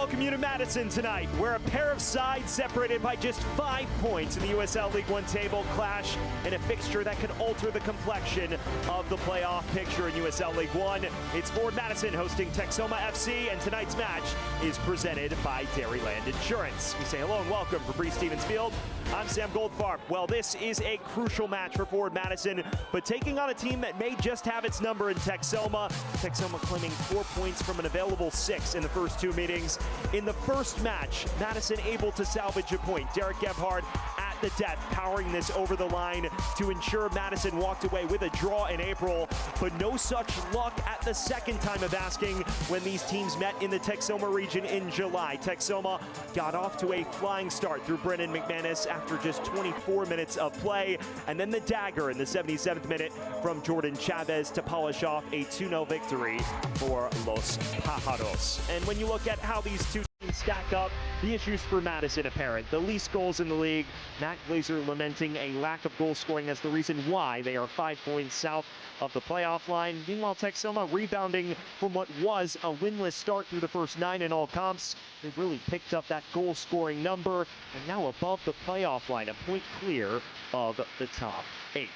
welcome you to Madison tonight, where a pair of sides separated by just 5 points in the USL League One table clash in a fixture that could alter the complexion of the playoff picture in USL League One. It's Forward Madison hosting Texoma FC, and tonight's match is presented by Dairyland Insurance. We say hello and welcome for Bree Stevens Field. I'm Sam Goldfarb. Well, this is a crucial match for Forward Madison, but taking on a team that may just have its number in Texoma. Texoma claiming 4 points from an available 6 in the first 2 meetings. In the first match, Madison able to salvage a point. Derek Gebhard at the death, powering this over the line to ensure Madison walked away with a draw in April, but no such luck at the second time of asking when these teams met in the Texoma region in July. Texoma got off to a flying start through Brendan McManus after just 24 minutes of play, and then the dagger in the 77th minute from Jordan Chavez to polish off a 2-0 victory for Los Pájaros. And when you look at how these two teams stack up, the issues for Madison apparent. The least goals in the league. Matt Glazer lamenting a lack of goal scoring as the reason why they are 5 points south of the playoff line. Meanwhile, Texoma rebounding from what was a winless start through the first 9 in all comps. They've really picked up that goal scoring number and now above the playoff line, a point clear of the top 8.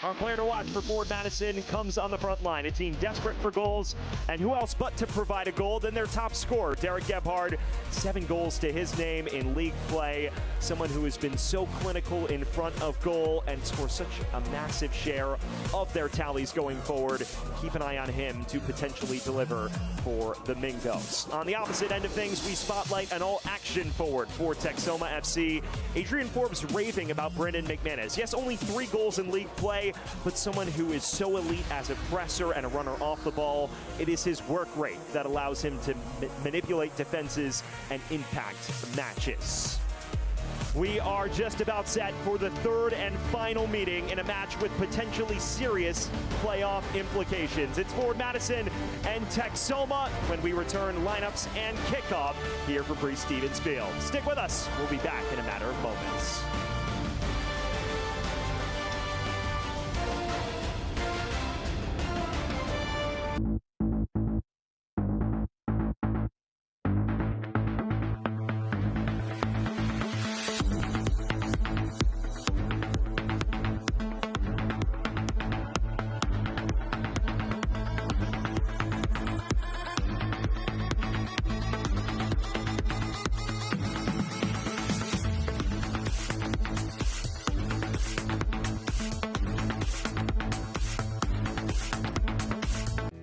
Our player to watch for Forward Madison comes on the front line, a team desperate for goals, and who else but to provide a goal than their top scorer, Derek Gebhard. 7 goals to his name in league play, someone who has been so clinical in front of goal and scores such a massive share of their tallies going forward. Keep an eye on him to potentially deliver for the Mingos. On the opposite end of things, we spotlight an all-action forward for Texoma FC. Adrian Forbes raving about Brendan McManus. Yes, only 3 goals in league play, but someone who is so elite as a presser and a runner off the ball. It is his work rate that allows him to manipulate defenses and impact matches. We are just about set for the 3rd and final meeting in a match with potentially serious playoff implications. It's Forward Madison and Texoma when we return lineups and kickoff here for Bree Stevens Field. Stick with us. We'll be back in a matter of moments.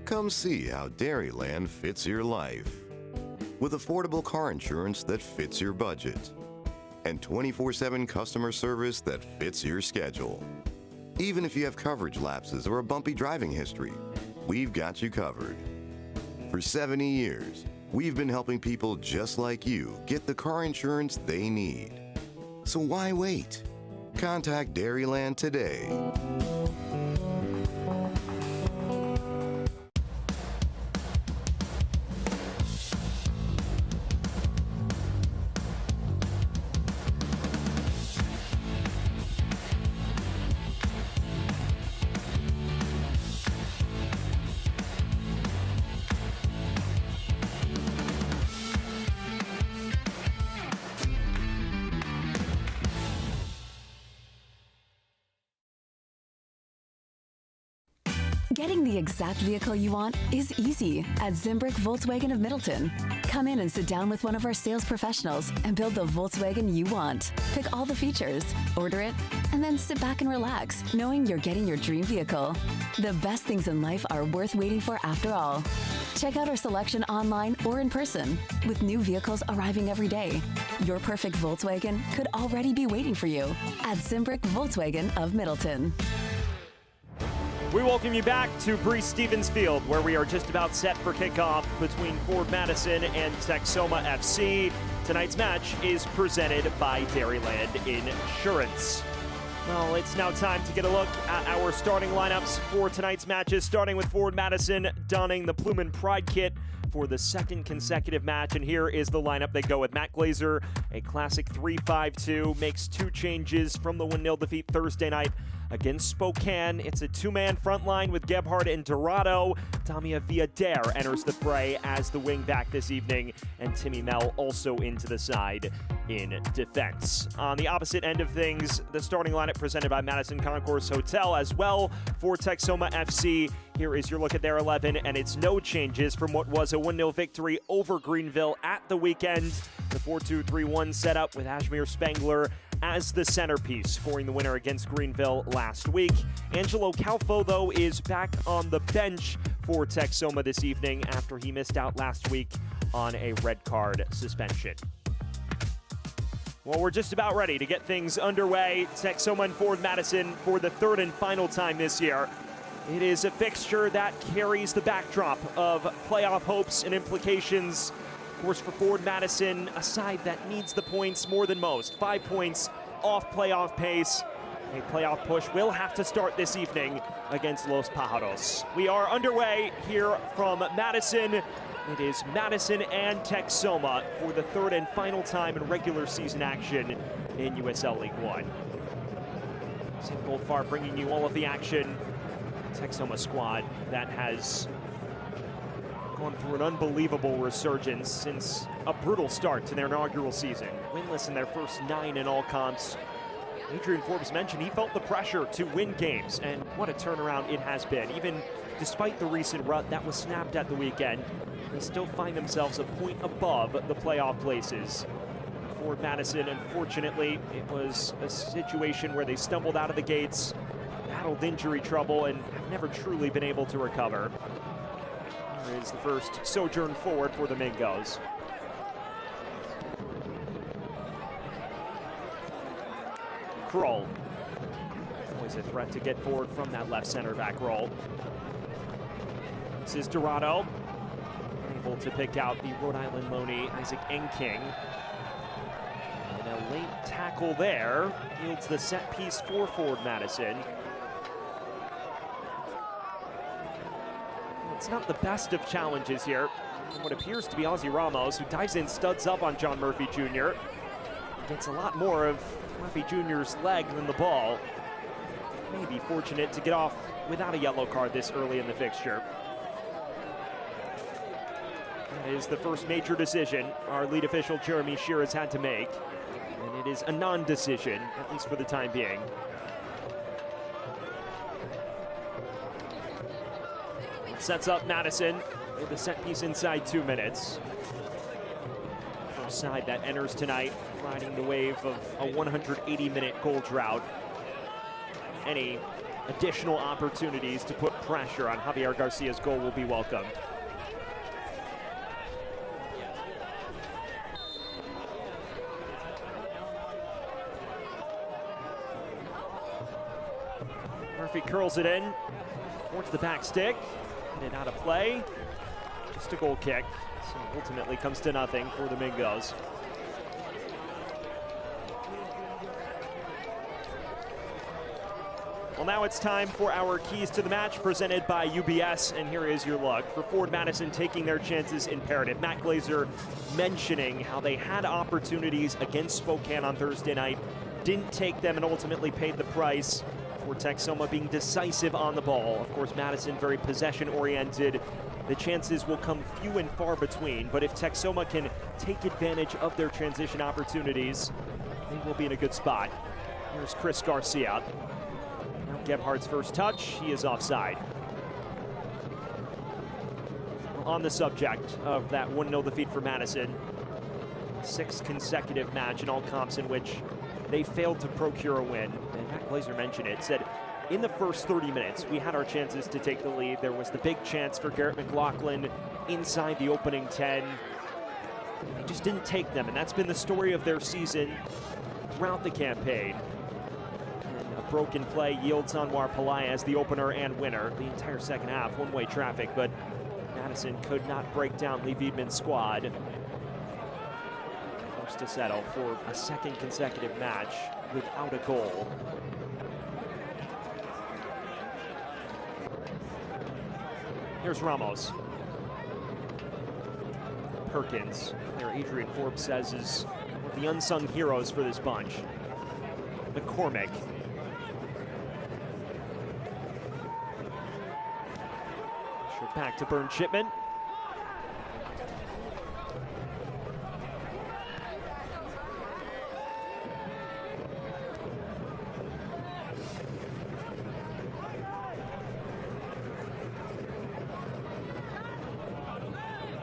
Come see how Dairyland fits your life. With affordable car insurance that fits your budget and 24/7 customer service that fits your schedule. Even if you have coverage lapses or a bumpy driving history, we've got you covered. For 70 years, we've been helping people just like you get the car insurance they need. So why wait? Contact Dairyland today. Getting the exact vehicle you want is easy at Zimbrick Volkswagen of Middleton. Come in and sit down with one of our sales professionals and build the Volkswagen you want. Pick all the features, order it, and then sit back and relax, knowing you're getting your dream vehicle. The best things in life are worth waiting for after all. Check out our selection online or in person, with new vehicles arriving every day. Your perfect Volkswagen could already be waiting for you at Zimbrick Volkswagen of Middleton. We welcome you back to Bree Stevens Field, where we are just about set for kickoff between Forward Madison and Texoma FC. Tonight's match is presented by Dairyland Insurance. Well, it's now time to get a look at our starting lineups for tonight's matches, starting with Forward Madison donning the Plume and Pride kit for the 2nd consecutive match. And here is the lineup they go with. Matt Glazer, a classic 3-5-2, makes 2 changes from the 1-0 defeat Thursday night against Spokane. It's a two-man front line with Gebhardt and Dorado. Damia Villader enters the fray as the wing-back this evening, and Timmy Mell also into the side in defense. On the opposite end of things, the starting lineup presented by Madison Concourse Hotel as well for Texoma FC. Here is your look at their 11, and it's no changes from what was a 1-0 victory over Greenville at the weekend. The 4-2-3-1 setup with Ashmir Spengler as the centerpiece, scoring the winner against Greenville last week. Angelo Calfo, though, is back on the bench for Texoma this evening after he missed out last week on a red card suspension. Well, we're just about ready to get things underway. Texoma and Forward Madison for the third and final time this year. It is a fixture that carries the backdrop of playoff hopes and implications. Of course, for Forward Madison, a side that needs the points more than most. 5 points off playoff pace. A playoff push will have to start this evening against Los Pájaros. We are underway here from Madison. It is Madison and Texoma for the third and final time in regular season action in USL League One. Sam Goldfarb bringing you all of the action. Texoma squad that has gone through an unbelievable resurgence since a brutal start to their inaugural season. Winless in their first 9 in all comps. Adrian Forbes mentioned he felt the pressure to win games, and what a turnaround it has been. Even despite the recent rut that was snapped at the weekend, they still find themselves a point above the playoff places. For Madison, unfortunately, it was a situation where they stumbled out of the gates, battled injury trouble, and have never truly been able to recover. Here is the first sojourn forward for the Mingos. Kroll. Always a threat to get forward from that left center back role. This is Dorado. Able to pick out the Rhode Island loanee, Isaac Enking. And a late tackle there yields the set piece for Forward Madison. It's not the best of challenges here from what appears to be Ozzy Ramos, who dives in, studs up on John Murphy Jr. Gets a lot more of Murphy Jr.'s leg than the ball. May be fortunate to get off without a yellow card this early in the fixture. That is the first major decision our lead official Jeremy Shear has had to make, and it is a non-decision, at least for the time being. Sets up Madison with a set piece inside 2 minutes. First side that enters tonight, riding the wave of a 180-minute goal drought. Any additional opportunities to put pressure on Javier Garcia's goal will be welcomed. Murphy curls it in towards the back stick. And out of play, just a goal kick. So ultimately comes to nothing for the Mingos. Well, now it's time for our keys to the match presented by UBS, and here is your look. For Forward Madison, taking their chances imperative. Matt Glazer mentioning how they had opportunities against Spokane on Thursday night, didn't take them and ultimately paid the price. For Texoma being decisive on the ball. Of course, Madison very possession-oriented. The chances will come few and far between, but if Texoma can take advantage of their transition opportunities, they will be in a good spot. Here's Chris Garcia. Now Gebhardt's first touch, he is offside. Well, on the subject of that 1-0 defeat for Madison, 6th consecutive match in all comps in which they failed to procure a win. And Matt Glazer mentioned it, said, in the first 30 minutes, we had our chances to take the lead. There was the big chance for Garrett McLaughlin inside the opening 10. They just didn't take them, and that's been the story of their season throughout the campaign. And a broken play yields Anwar Pelaez as the opener and winner. The entire second half, one-way traffic, but Madison could not break down Lee Wiedman's squad. To settle for a second consecutive match without a goal. Here's Ramos. Perkins, there Adrian Forbes says is one of the unsung heroes for this bunch. McCormick. Straight back to Burn Shipman.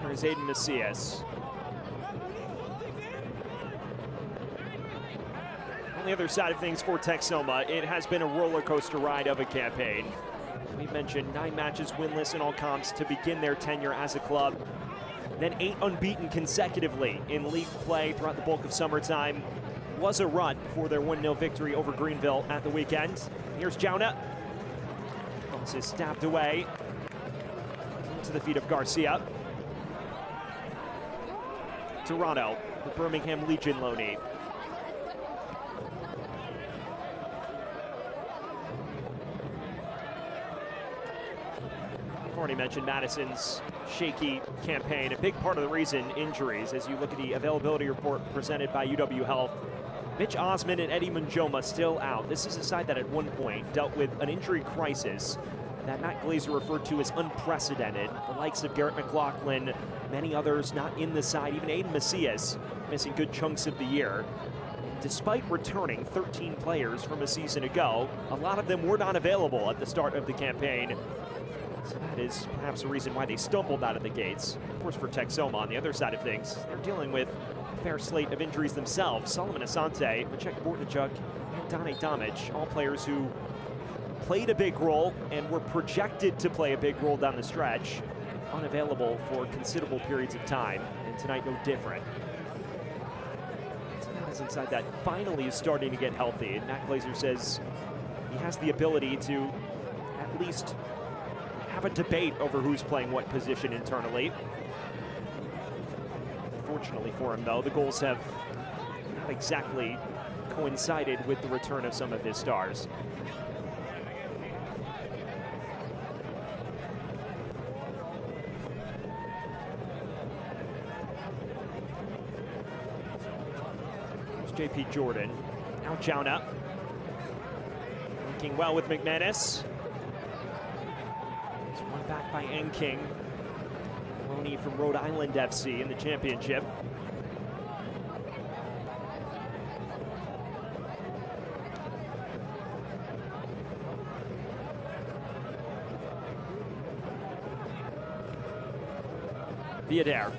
Here's Aiden Macias. On the other side of things for Texoma, it has been a roller coaster ride of a campaign. We mentioned 9 matches winless in all comps to begin their tenure as a club. Then 8 unbeaten consecutively in league play throughout the bulk of summertime. Was a run for their 1-0 victory over Greenville at the weekend. Here's Jauna. This is stabbed away to the feet of Garcia. Toronto, the Birmingham Legion loanee. I've already mentioned Madison's shaky campaign. A big part of the reason, injuries, as you look at the availability report presented by UW Health. Mitch Osmond and Eddie Munjoma still out. This is a side that at one point dealt with an injury crisis that Matt Glazer referred to as unprecedented. The likes of Garrett McLaughlin, many others not in the side, even Aiden Macias missing good chunks of the year. Despite returning 13 players from a season ago, a lot of them were not available at the start of the campaign. So that is perhaps the reason why they stumbled out of the gates. Of course, for Texoma, on the other side of things, they're dealing with a fair slate of injuries themselves. Solomon Asante, Maciek Bortnichuk, and Dane Domic, all players who played a big role and were projected to play a big role down the stretch, unavailable for considerable periods of time, and tonight no different. Madison side that finally is starting to get healthy, and Matt Glazer says he has the ability to at least have a debate over who's playing what position internally. Unfortunately for him, though, the goals have not exactly coincided with the return of some of his stars. JP Jordan, now Jauna, working well with McManus. It's one back by King, loanee from Rhode Island FC in the championship. Viader.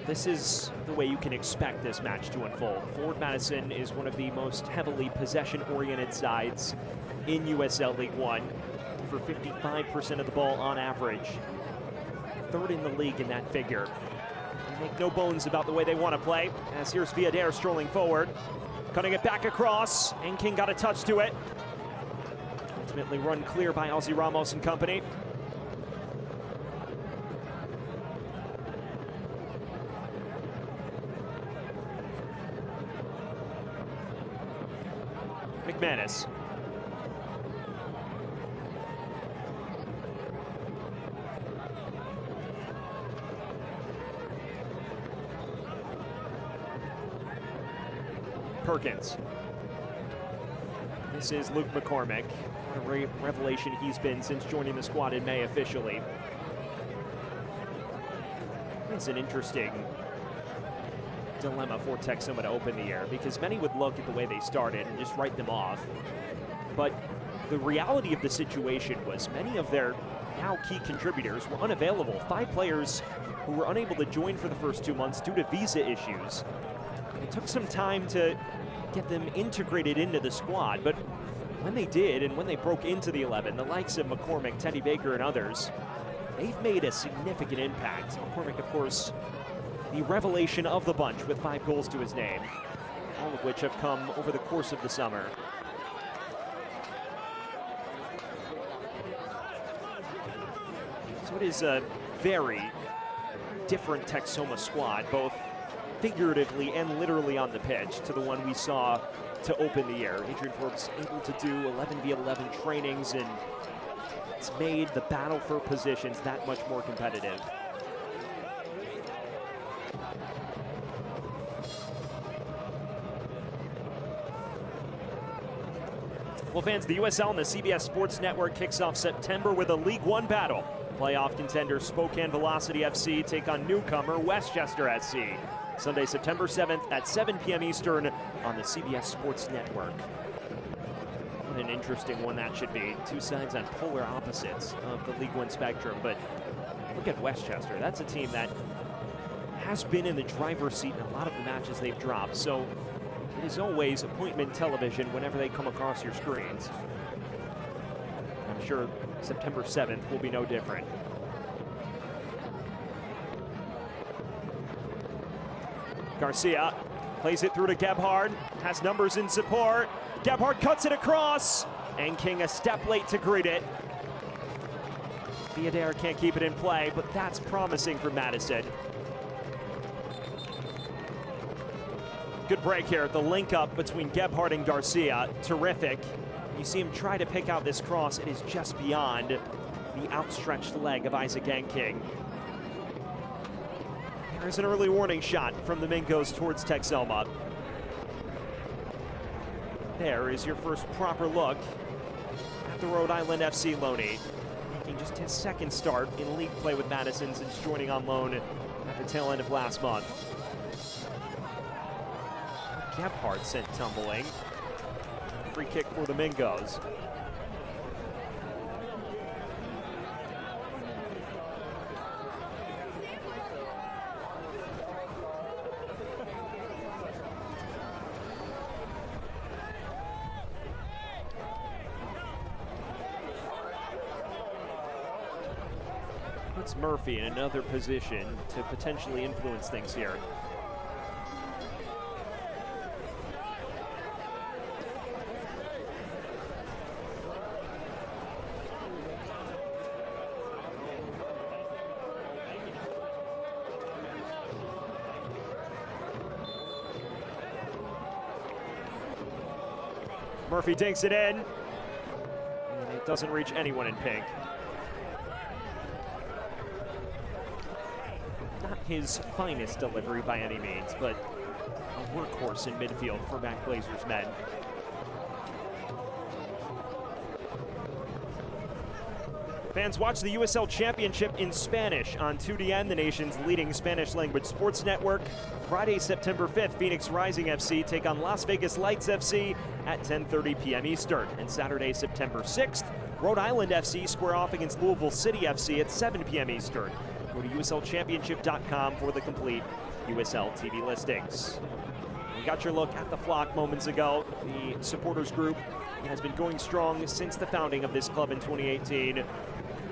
This is the way you can expect this match to unfold. Forward Madison is one of the most heavily possession-oriented sides in USL League One, for 55% of the ball on average. 3rd in the league in that figure. They make no bones about the way they want to play, as here's Viader strolling forward, cutting it back across, and King got a touch to it. Ultimately run clear by Ozzy Ramos and company. McManus. Perkins. This is Luke McCormick. What a revelation he's been since joining the squad in May officially. It's an interesting dilemma for Texoma to open the year, because many would look at the way they started and just write them off. But the reality of the situation was many of their now key contributors were unavailable. 5 players who were unable to join for the first 2 months due to visa issues. It took some time to get them integrated into the squad, but when they did, and when they broke into the 11, the likes of McCormick, Teddy Baker, and others, they've made a significant impact. McCormick, of course, the revelation of the bunch with 5 goals to his name, all of which have come over the course of the summer. So it is a very different Texoma squad, both figuratively and literally on the pitch, to the one we saw to open the year. Adrian Forbes able to do 11v11 trainings, and it's made the battle for positions that much more competitive. Well, fans, the USL and the CBS Sports Network kicks off September with a League One battle. Playoff contender Spokane Velocity FC take on newcomer Westchester SC. Sunday, September 7th at 7 p.m. Eastern on the CBS Sports Network. What an interesting one that should be. Two sides on polar opposites of the League One spectrum. But look at Westchester. That's a team that has been in the driver's seat in a lot of the matches they've dropped. So it is always appointment television whenever they come across your screens. I'm sure September 7th will be no different. Garcia plays it through to Gebhard, has numbers in support. Gebhard cuts it across, and King a step late to greet it. Viadere can't keep it in play, but that's promising for Madison. Good break here. The link up between Gebhard and Garcia, terrific. You see him try to pick out this cross. It is just beyond the outstretched leg of Isaac King. There's an early warning shot from the Mingos towards Texoma. There is your first proper look at the Rhode Island FC loanee, making just his second start in league play with Madison since joining on loan at the tail end of last month. Gebhard sent tumbling. Free kick for the Mingos. Puts Murphy in another position to potentially influence things here. Murphy dinks it in, and it doesn't reach anyone in pink. Not his finest delivery by any means, but a workhorse in midfield for Matt Glazer's men. Fans, watch the USL Championship in Spanish on 2DN, the nation's leading Spanish-language sports network. Friday, September 5th, Phoenix Rising FC take on Las Vegas Lights FC at 10:30 p.m. Eastern. And Saturday, September 6th, Rhode Island FC square off against Louisville City FC at 7 p.m. Eastern. Go to uslchampionship.com for the complete USL TV listings. We got your look at the flock moments ago. The supporters group has been going strong since the founding of this club in 2018.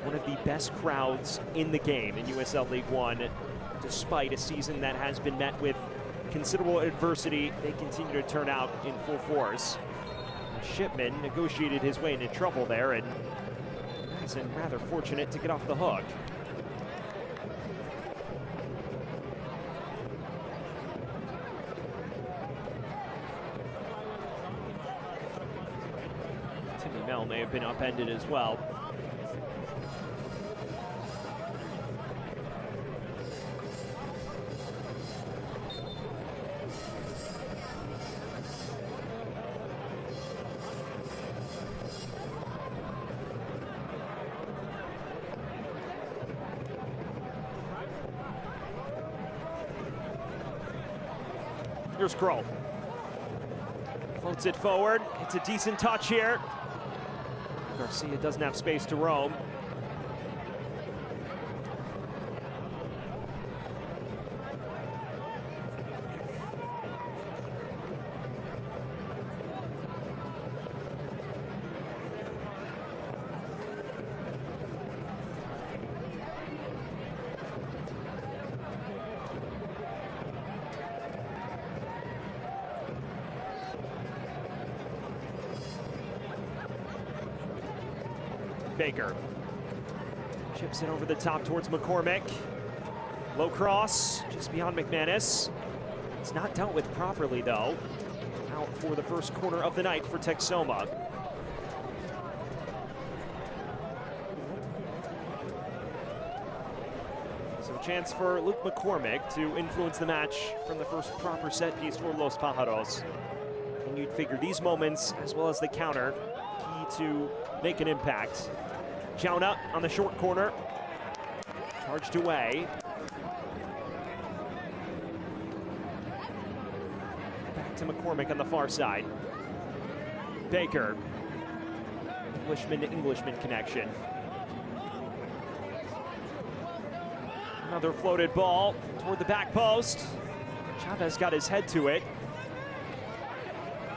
One of the best crowds in the game in USL League One. Despite a season that has been met with considerable adversity, they continue to turn out in full force. Shipman negotiated his way into trouble there, and Madison rather fortunate to get off the hook. Timmy Mell may have been upended as well. Here's Kroll. Floats it forward. It's a decent touch here. Garcia doesn't have space to roam. Baker chips it over the top towards McCormick. Low cross just beyond McManus. It's not dealt with properly though. Out for the first corner of the night for Texoma. So a chance for Luke McCormick to influence the match from the first proper set piece for Los Pájaros. And you'd figure these moments, as well as the counter, to make an impact. Jauna on the short corner. Charged away. Back to McCormick on the far side. Baker. Englishman to Englishman connection. Another floated ball toward the back post. Chavez got his head to it.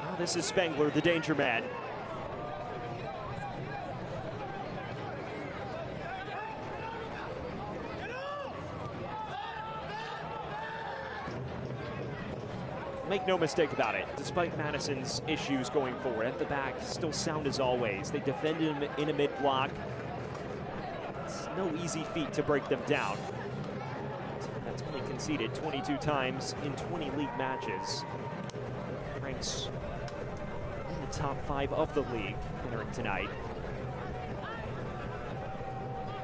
Now this is Spengler, the danger man. Make no mistake about it, despite Madison's issues going forward, at the back, still sound as always. They defended him in a mid-block. It's no easy feat to break them down. That's only conceded 22 times in 20 league matches. Ranks in the top 5 of the league entering tonight.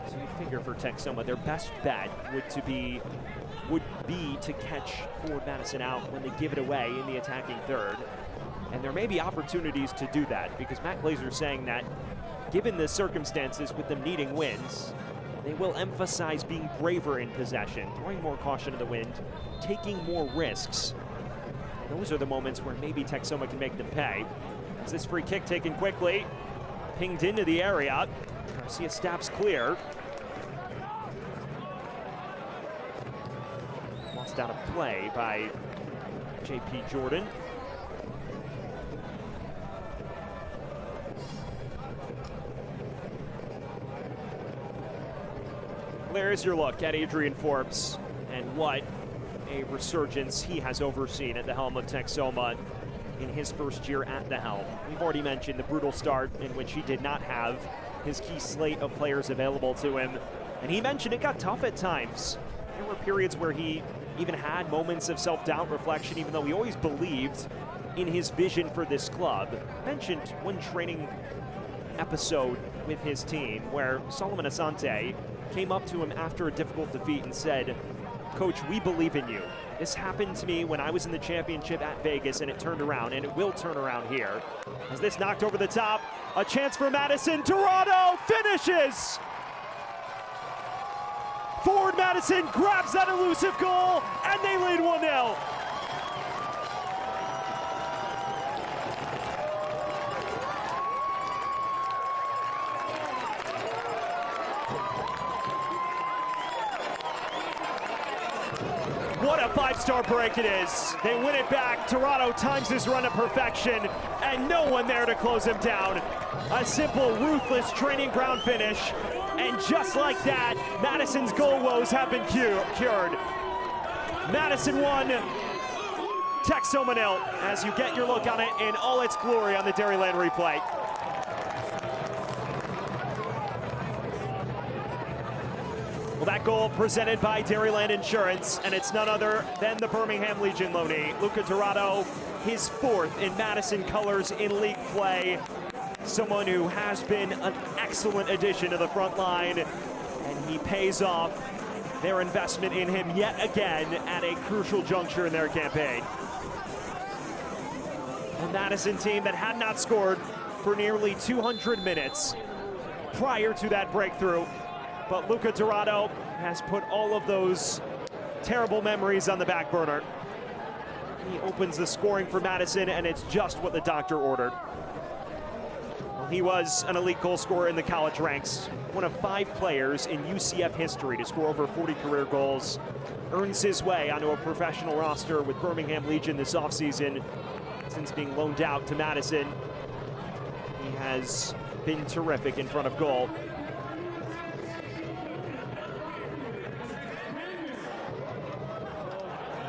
So you'd figure for Texoma, their best bet would be to catch Forward Madison out when they give it away in the attacking third. And there may be opportunities to do that, because Matt Glazer's saying that given the circumstances with them needing wins, they will emphasize being braver in possession, throwing more caution to the wind, taking more risks. And those are the moments where maybe Texoma can make them pay. As this free kick taken quickly, pinged into the area. Garcia stabs clear. Lost out of play by J.P. Jordan. There's your look at Adrian Forbes and what a resurgence he has overseen at the helm of Texoma in his first year at the helm. We've already mentioned the brutal start in which he did not have his key slate of players available to him. And he mentioned it got tough at times. There were periods where he even had moments of self-doubt, reflection, even though he always believed in his vision for this club. Mentioned one training episode with his team where Solomon Asante came up to him after a difficult defeat and said, "Coach, we believe in you. This happened to me when I was in the championship at Vegas, and it turned around, and it will turn around here." As this knocked over the top, a chance for Madison. Dorado finishes! Forward Madison grabs that elusive goal, and they lead 1-0. What a five-star break it is. They win it back. Dorado times his run to perfection, and no one there to close him down. A simple, ruthless training ground finish. And just like that, Madison's goal woes have been cured. Madison 1, Texoma 0, as you get your look on it in all its glory on the Dairyland replay. Well, that goal presented by Dairyland Insurance, and it's none other than the Birmingham Legion loanee, Luca Dorado, his 4th in Madison colors in league play. Someone who has been an excellent addition to the front line, and he pays off their investment in him yet again at a crucial juncture in their campaign. A Madison team that had not scored for nearly 200 minutes prior to that breakthrough, but Luca Dorado has put all of those terrible memories on the back burner. He opens the scoring for Madison, and it's just what the doctor ordered. He was an elite goal scorer in the college ranks, one of 5 players in UCF history to score over 40 career goals, earns his way onto a professional roster with Birmingham Legion this offseason. Since being loaned out to Madison, he has been terrific in front of goal.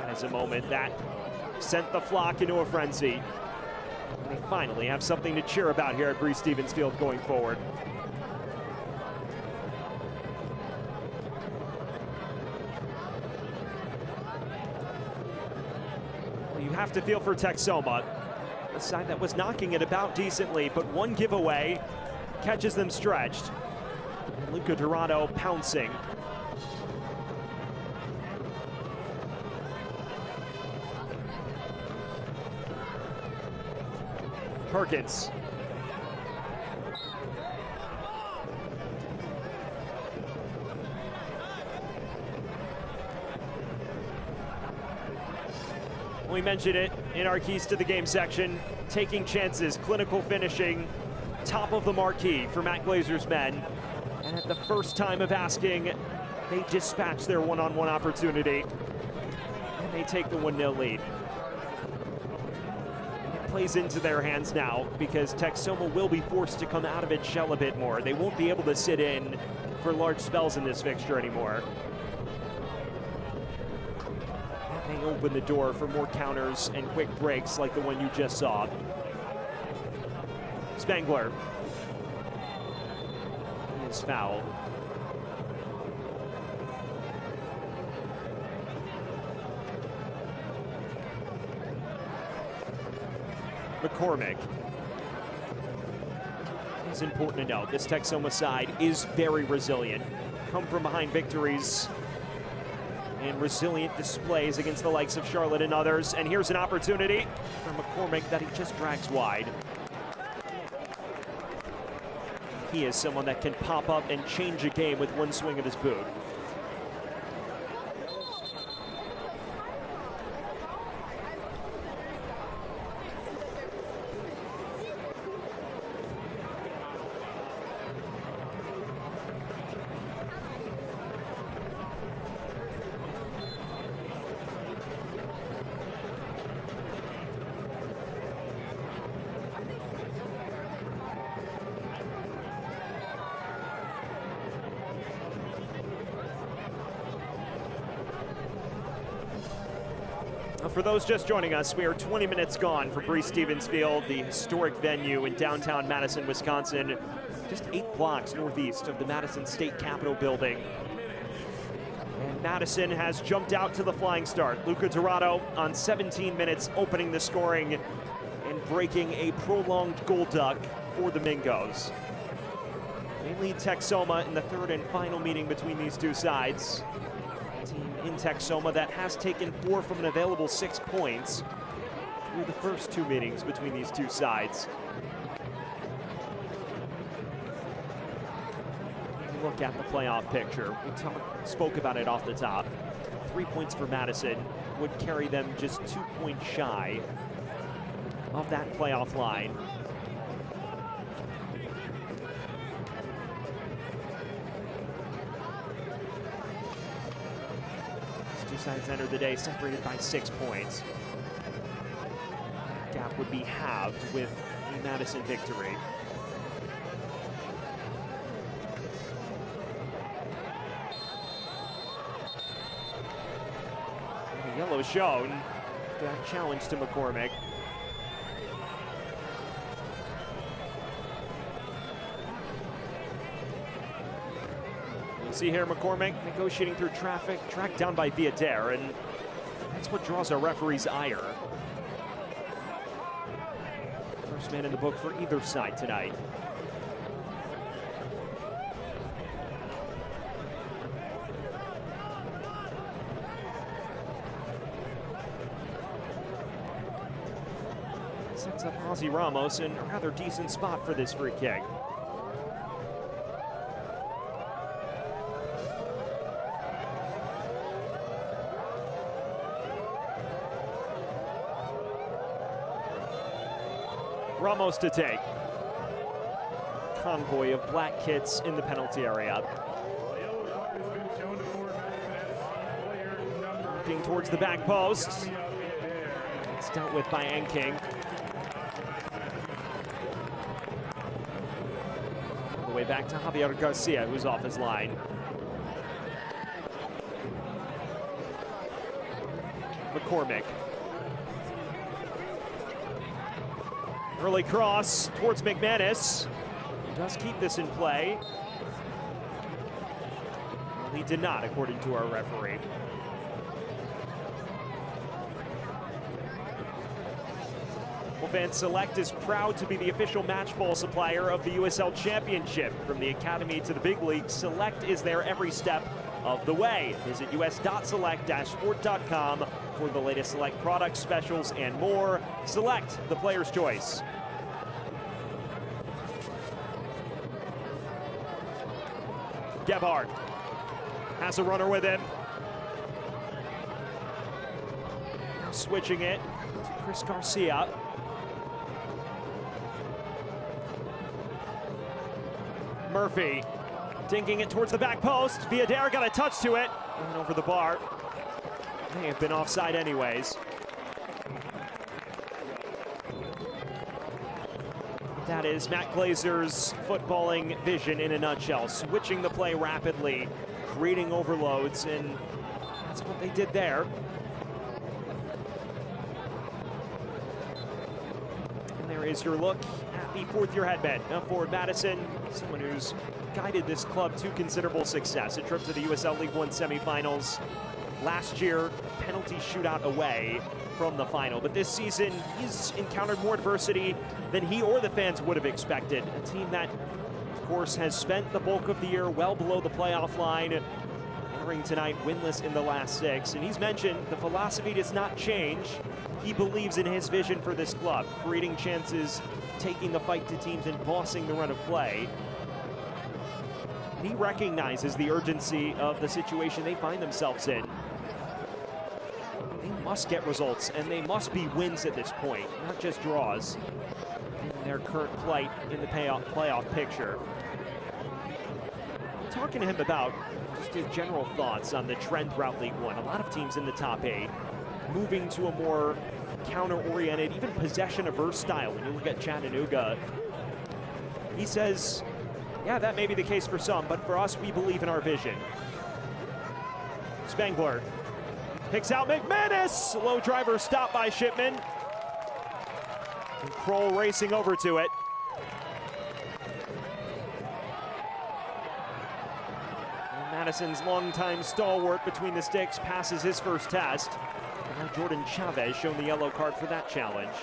That is a moment that sent the flock into a frenzy. They finally have something to cheer about here at Breese-Stevens Field going forward. Well, you have to feel for Texoma, a side that was knocking it about decently, but one giveaway catches them stretched. And Luca Dorado pouncing. Perkins. we mentioned it in our keys to the game section. Taking chances, clinical finishing, top of the marquee for Matt Glazer's men. And at the first time of asking, they dispatch their one-on-one opportunity. And they take the 1-0 lead. And it plays into their hands now because Texoma will be forced to come out of its shell a bit more. They won't be able to sit in for large spells in this fixture anymore. That may open the door for more counters and quick breaks like the one you just saw. Spangler. He is fouled. McCormick. It's important to note, this Texoma side is very resilient. Come from behind victories and resilient displays against the likes of Charlotte and others. And here's an opportunity for McCormick that he just drags wide. He is someone that can pop up and change a game with one swing of his boot. For those just joining us, we are 20 minutes gone from Breese Stevens Field, the historic venue in downtown Madison, Wisconsin, just 8 blocks northeast of the Madison State Capitol building. And Madison has jumped out to the flying start. Luca Dorado on 17 minutes, opening the scoring and breaking a prolonged goal duck for the Mingos. They lead Texoma in the third and final meeting between these two sides. In Texoma that has taken 4 from an available 6 points through the first 2 meetings between these two sides. Look at the playoff picture. We spoke about it off the top. 3 points for Madison would carry them just 2 points shy of that playoff line. Sides enter the day separated by 6 points. That gap would be halved with a Madison victory. And the yellow shown. That challenge to McCormick. See here McCormick negotiating through traffic, tracked down by Viader, and that's what draws our referee's ire. First man in the book for either side tonight. Sets up Ozzy Ramos in a rather decent spot for this free kick. Ramos to take. Convoy of black kits in the penalty area. Looking towards the back post. It's dealt with by Enking. All the way back to Javier Garcia, who's off his line. McCormick. Early cross towards McManus. He does keep this in play. Well, he did not, according to our referee. Well, fans, Select is proud to be the official match ball supplier of the USL Championship. From the Academy to the big league, Select is there every step of the way. Visit us.select-sport.com for the latest Select products, specials, and more. Select, the player's choice. Gebhardt has a runner with him. switching it to Chris Garcia. Murphy dinking it towards the back post. Villader got a touch to it and over the bar. May have been offside anyways. That is Matt Glazer's footballing vision in a nutshell. Switching the play rapidly, creating overloads, and that's what they did there. And there is your look at the fourth-year headman for Madison, someone who's guided this club to considerable success. A trip to the USL League One semifinals last year, penalty shootout away from the final. But this season, he's encountered more adversity than he or the fans would have expected. A team that, of course, has spent the bulk of the year well below the playoff line, entering tonight winless in the last 6. And he's mentioned the philosophy does not change. He believes in his vision for this club, creating chances, taking the fight to teams, and bossing the run of play. And he recognizes the urgency of the situation they find themselves in. They must get results, and they must be wins at this point, not just draws in their current plight in the playoff picture. Talking to him about just his general thoughts on the trend throughout League One. A lot of teams in the top 8 moving to a more counter-oriented, even possession-averse style. When you look at Chattanooga, he says, yeah, that may be the case for some, but for us, we believe in our vision. Spangler picks out McManus. Low driver stop by Shipman. And Kroll racing over to it. And Madison's longtime stalwart between the sticks passes his first test. And now Jordan Chavez shown the yellow card for that challenge.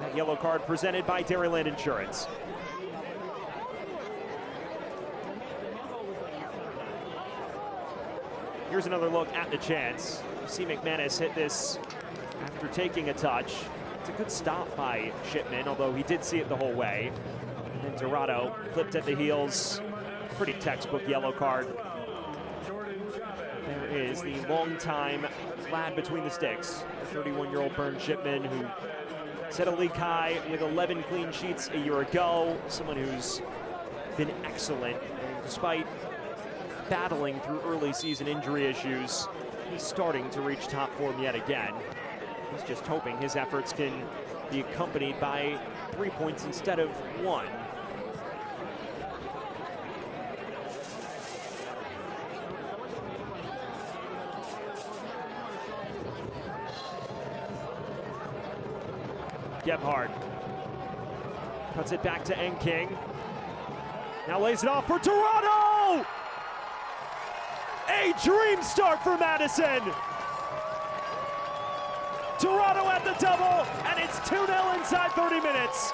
That yellow card presented by Dairyland Insurance. Here's another look at the chance. You see McManus hit this after taking a touch. It's a good stop by Shipman, although he did see it the whole way. And then Dorado clipped at the heels. Pretty textbook yellow card. There is the longtime lad between the sticks, the 31-year-old Burn Shipman, who set a league high with 11 clean sheets a year ago. Someone who's been excellent, and despite battling through early season injury issues, he's starting to reach top form yet again. He's just hoping his efforts can be accompanied by 3 points instead of 1. Gebhardt cuts it back to Enking. Now lays it off for Dorado! A dream start for Madison. Dorado at the double, and it's 2-0 inside 30 minutes.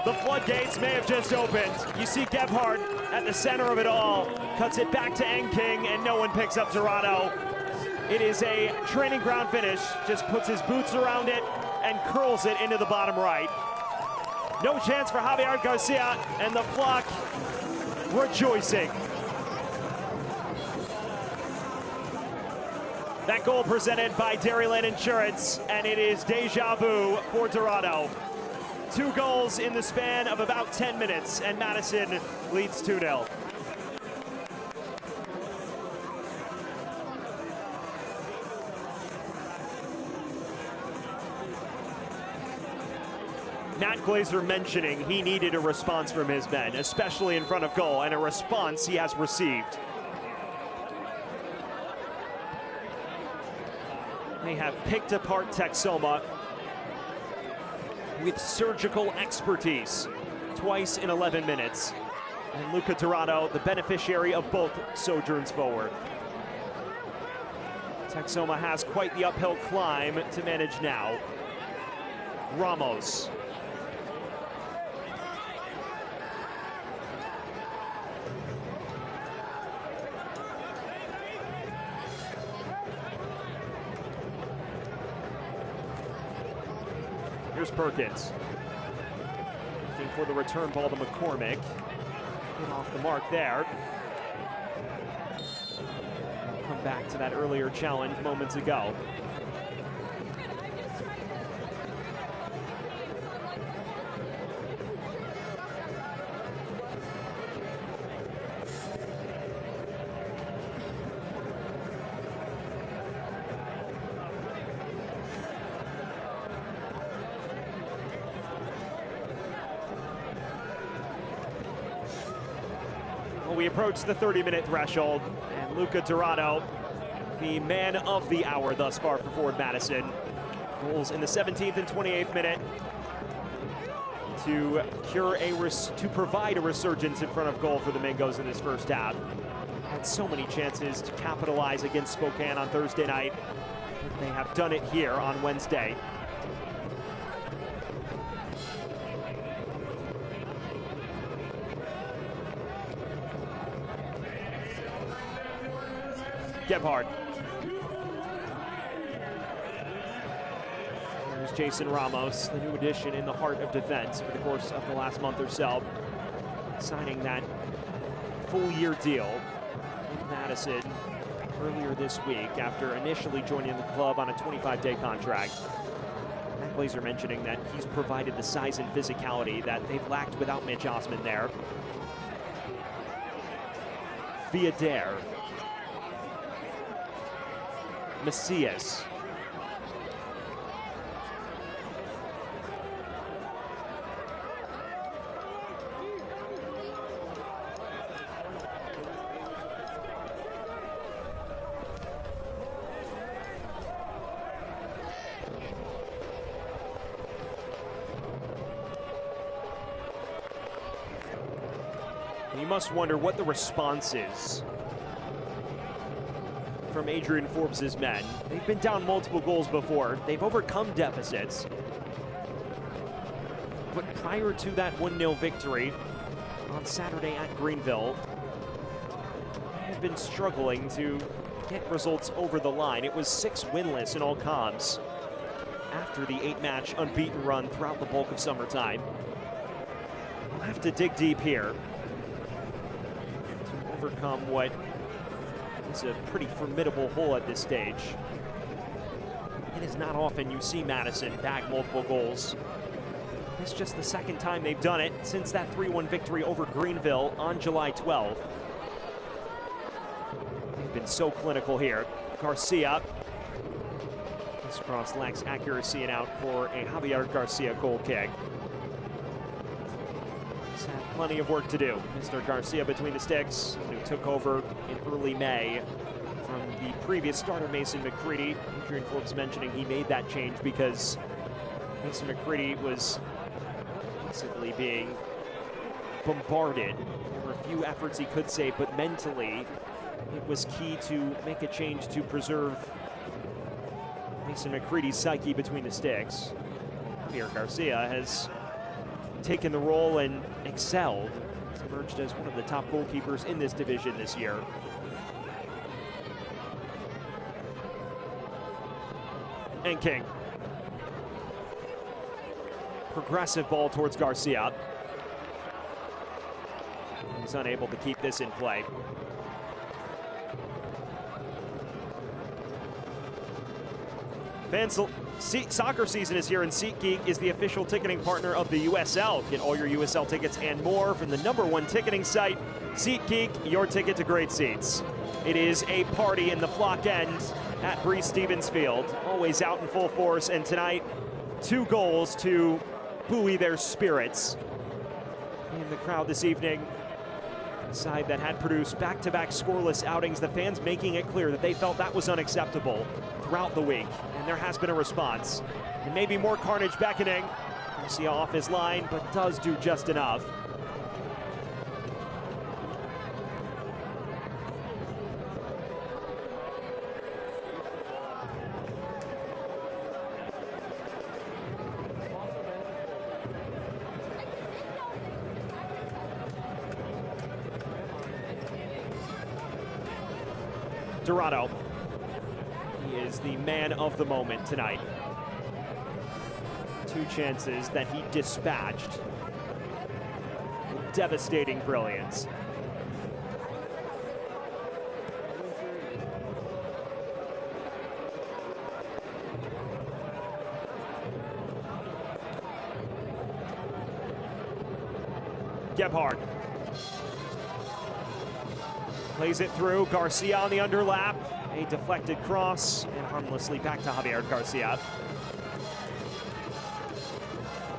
The floodgates may have just opened. You see Gebhardt at the center of it all, cuts it back to Enking, and no one picks up Dorado. It is a training ground finish, just puts his boots around it and curls it into the bottom right. No chance for Javier Garcia, and the flock rejoicing. That goal presented by Dairyland Insurance, and it is deja vu for Dorado. 2 goals in the span of about 10 minutes, and Madison leads 2-0. Matt Glazer mentioning he needed a response from his men, especially in front of goal, and a response he has received. They have picked apart Texoma with surgical expertise twice in 11 minutes. And Luca Dorado, the beneficiary of both sojourns forward. Texoma has quite the uphill climb to manage now. Ramos. Here's Perkins. Looking for the return ball to McCormick. Get off the mark there. Come back to that earlier challenge moments ago. We approach the 30-minute threshold, and Luca Dorado, the man of the hour thus far for Forward Madison. Goals in the 17th and 28th minute to provide a resurgence in front of goal for the Mingos in this first half. Had so many chances to capitalize against Spokane on Thursday night. They have done it here on Wednesday. Gebhardt. There's Jason Ramos, the new addition in the heart of defense over the course of the last month or so, signing that full-year deal with Madison earlier this week after initially joining the club on a 25-day contract. Matt Glazer mentioning that he's provided the size and physicality that they've lacked without Mitch Osman there. Viader. Macias. You must wonder what the response is from Adrian Forbes' men. They've been down multiple goals before. They've overcome deficits. But prior to that 1-0 victory on Saturday at Greenville, they had been struggling to get results over the line. It was 6 winless in all comps after the 8-match unbeaten run throughout the bulk of summertime. We'll have to dig deep here to overcome what is a pretty formidable hole at this stage. It is not often you see Madison bag multiple goals. It's just the second time they've done it since that 3-1 victory over Greenville on July 12th. They've been so clinical here. Garcia. This cross lacks accuracy and out for a Javier Garcia goal kick. He's had plenty of work to do. Mr. Garcia between the sticks, who took over in early May from the previous starter Mason McCready. Adrian Forbes mentioning he made that change because Mason McCready was basically being bombarded. There were a few efforts he could save, but mentally it was key to make a change to preserve Mason McCready's psyche between the sticks. Javier Garcia has taken the role and excelled. He's emerged as one of the top goalkeepers in this division this year. And King. Progressive ball towards Garcia. He's unable to keep this in play. Soccer season is here, and SeatGeek is the official ticketing partner of the USL. Get all your USL tickets and more from the #1 ticketing site, SeatGeek, your ticket to great seats. It is a party in the Flock End at Breese Stevens Field, always out in full force, and tonight, 2 goals to buoy their spirits. In the crowd this evening, a side that had produced back-to-back scoreless outings, the fans making it clear that they felt that was unacceptable throughout the week, and there has been a response. And maybe more carnage beckoning. Garcia off his line, but does do just enough. Dorado. He is the man of the moment tonight. 2 chances that he dispatched. devastating brilliance. Gebhardt plays it through. Garcia on the underlap. A deflected cross and harmlessly back to Javier Garcia.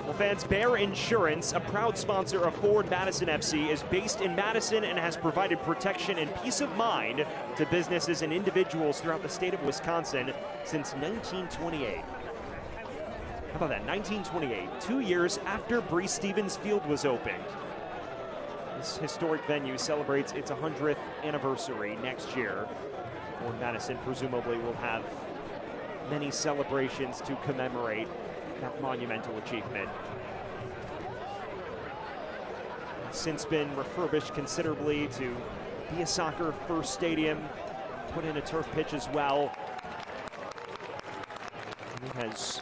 Well, fans, Bear Insurance, a proud sponsor of Forward Madison FC, is based in Madison and has provided protection and peace of mind to businesses and individuals throughout the state of Wisconsin since 1928. How about that, 1928, 2 years after Bree Stevens Field was opened. This historic venue celebrates its 100th anniversary next year. Forward Madison presumably will have many celebrations to commemorate that monumental achievement. It's since been refurbished considerably to be a soccer first stadium, put in a turf pitch as well. And it has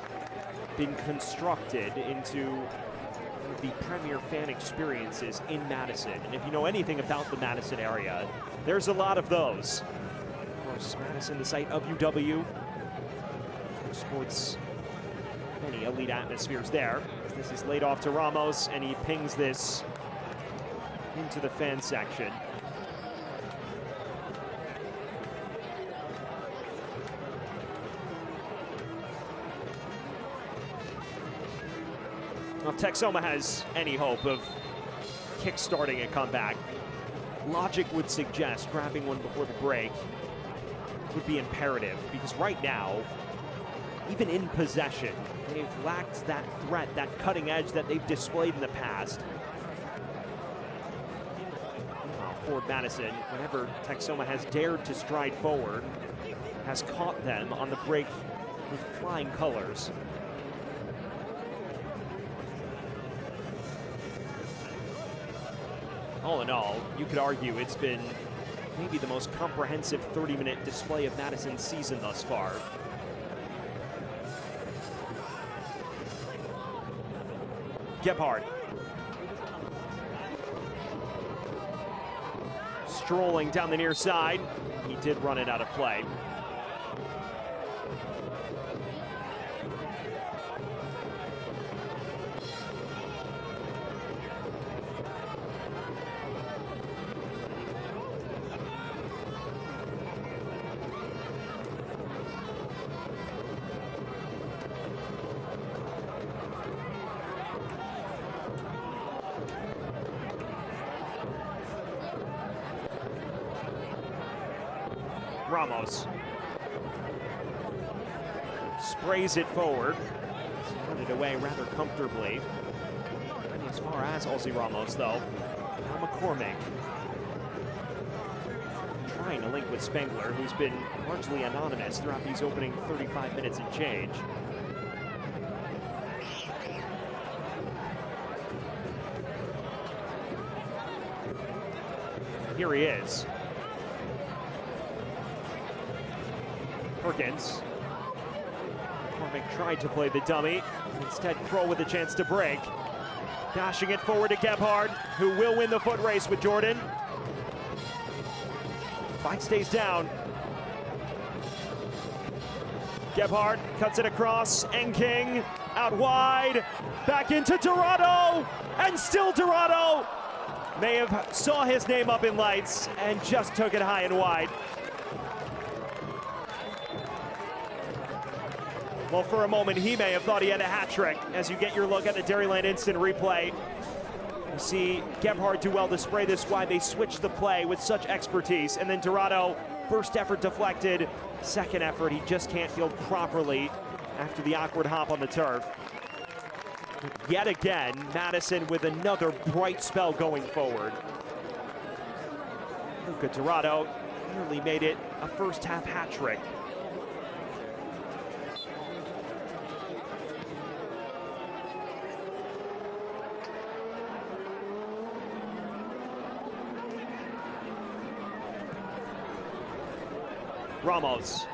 been constructed into one of the premier fan experiences in Madison. And if you know anything about the Madison area, there's a lot of those. Of course, Madison, the site of UW, which sports many elite atmospheres there. This is laid off to Ramos, and he pings this into the fan section. Well, if Texoma has any hope of kick-starting a comeback, logic would suggest grabbing one before the break would be imperative, because right now, even in possession, they've lacked that threat, that cutting edge that they've displayed in the past. Forward Madison, whenever Texoma has dared to stride forward, has caught them on the break with flying colors. All in all, you could argue it's been maybe the most comprehensive 30-minute display of Madison's season thus far. Gebhardt. Strolling down the near side. He did run it out of play. Ramos sprays it forward. He's run it away rather comfortably. And as far as Ozzy Ramos, though, now McCormick trying to link with Spengler, who's been largely anonymous throughout these opening 35 minutes and change. Here he is. Perkins. McCormick tried to play the dummy. Instead, Crow with a chance to break. Dashing it forward to Gebhardt, who will win the foot race with Jordan. Fight stays down. Gebhardt cuts it across. Enking out wide. Back into Dorado. And still Dorado. May have saw his name up in lights and just took it high and wide. Well, for a moment, he may have thought he had a hat trick. As you get your look at the Dairyland instant replay, you see Gebhardt do well to spray this wide. They switch the play with such expertise. And then Dorado, first effort deflected. Second effort, he just can't field properly after the awkward hop on the turf. Yet again, Madison with another bright spell going forward. Luca Dorado nearly made it a first half hat trick. Ramos.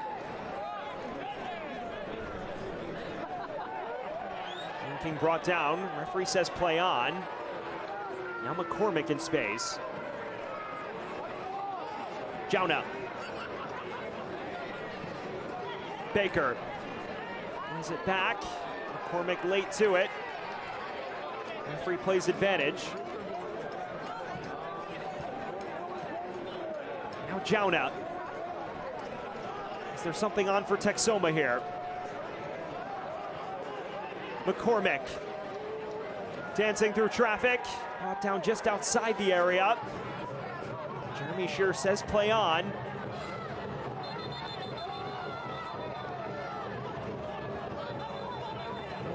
King brought down. Referee says play on. Now McCormick in space. Jauna. Baker. Brings it back. McCormick late to it. Referee plays advantage. Now Jauna. Is there something on for Texoma here? McCormick. Dancing through traffic. Brought down just outside the area. Jeremy Shear says play on.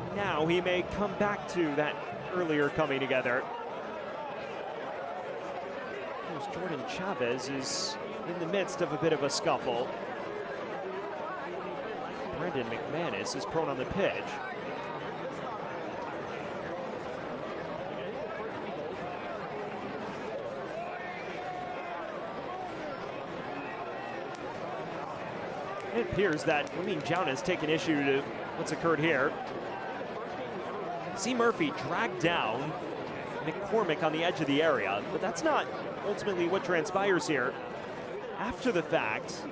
And now he may come back to that earlier coming together. Here's Jordan Chavez is in the midst of a bit of a scuffle. Brendan McManus is prone on the pitch. It appears that Jauna has taken issue to what's occurred here. C. Murphy dragged down McCormick on the edge of the area, but that's not ultimately what transpires here. After the fact,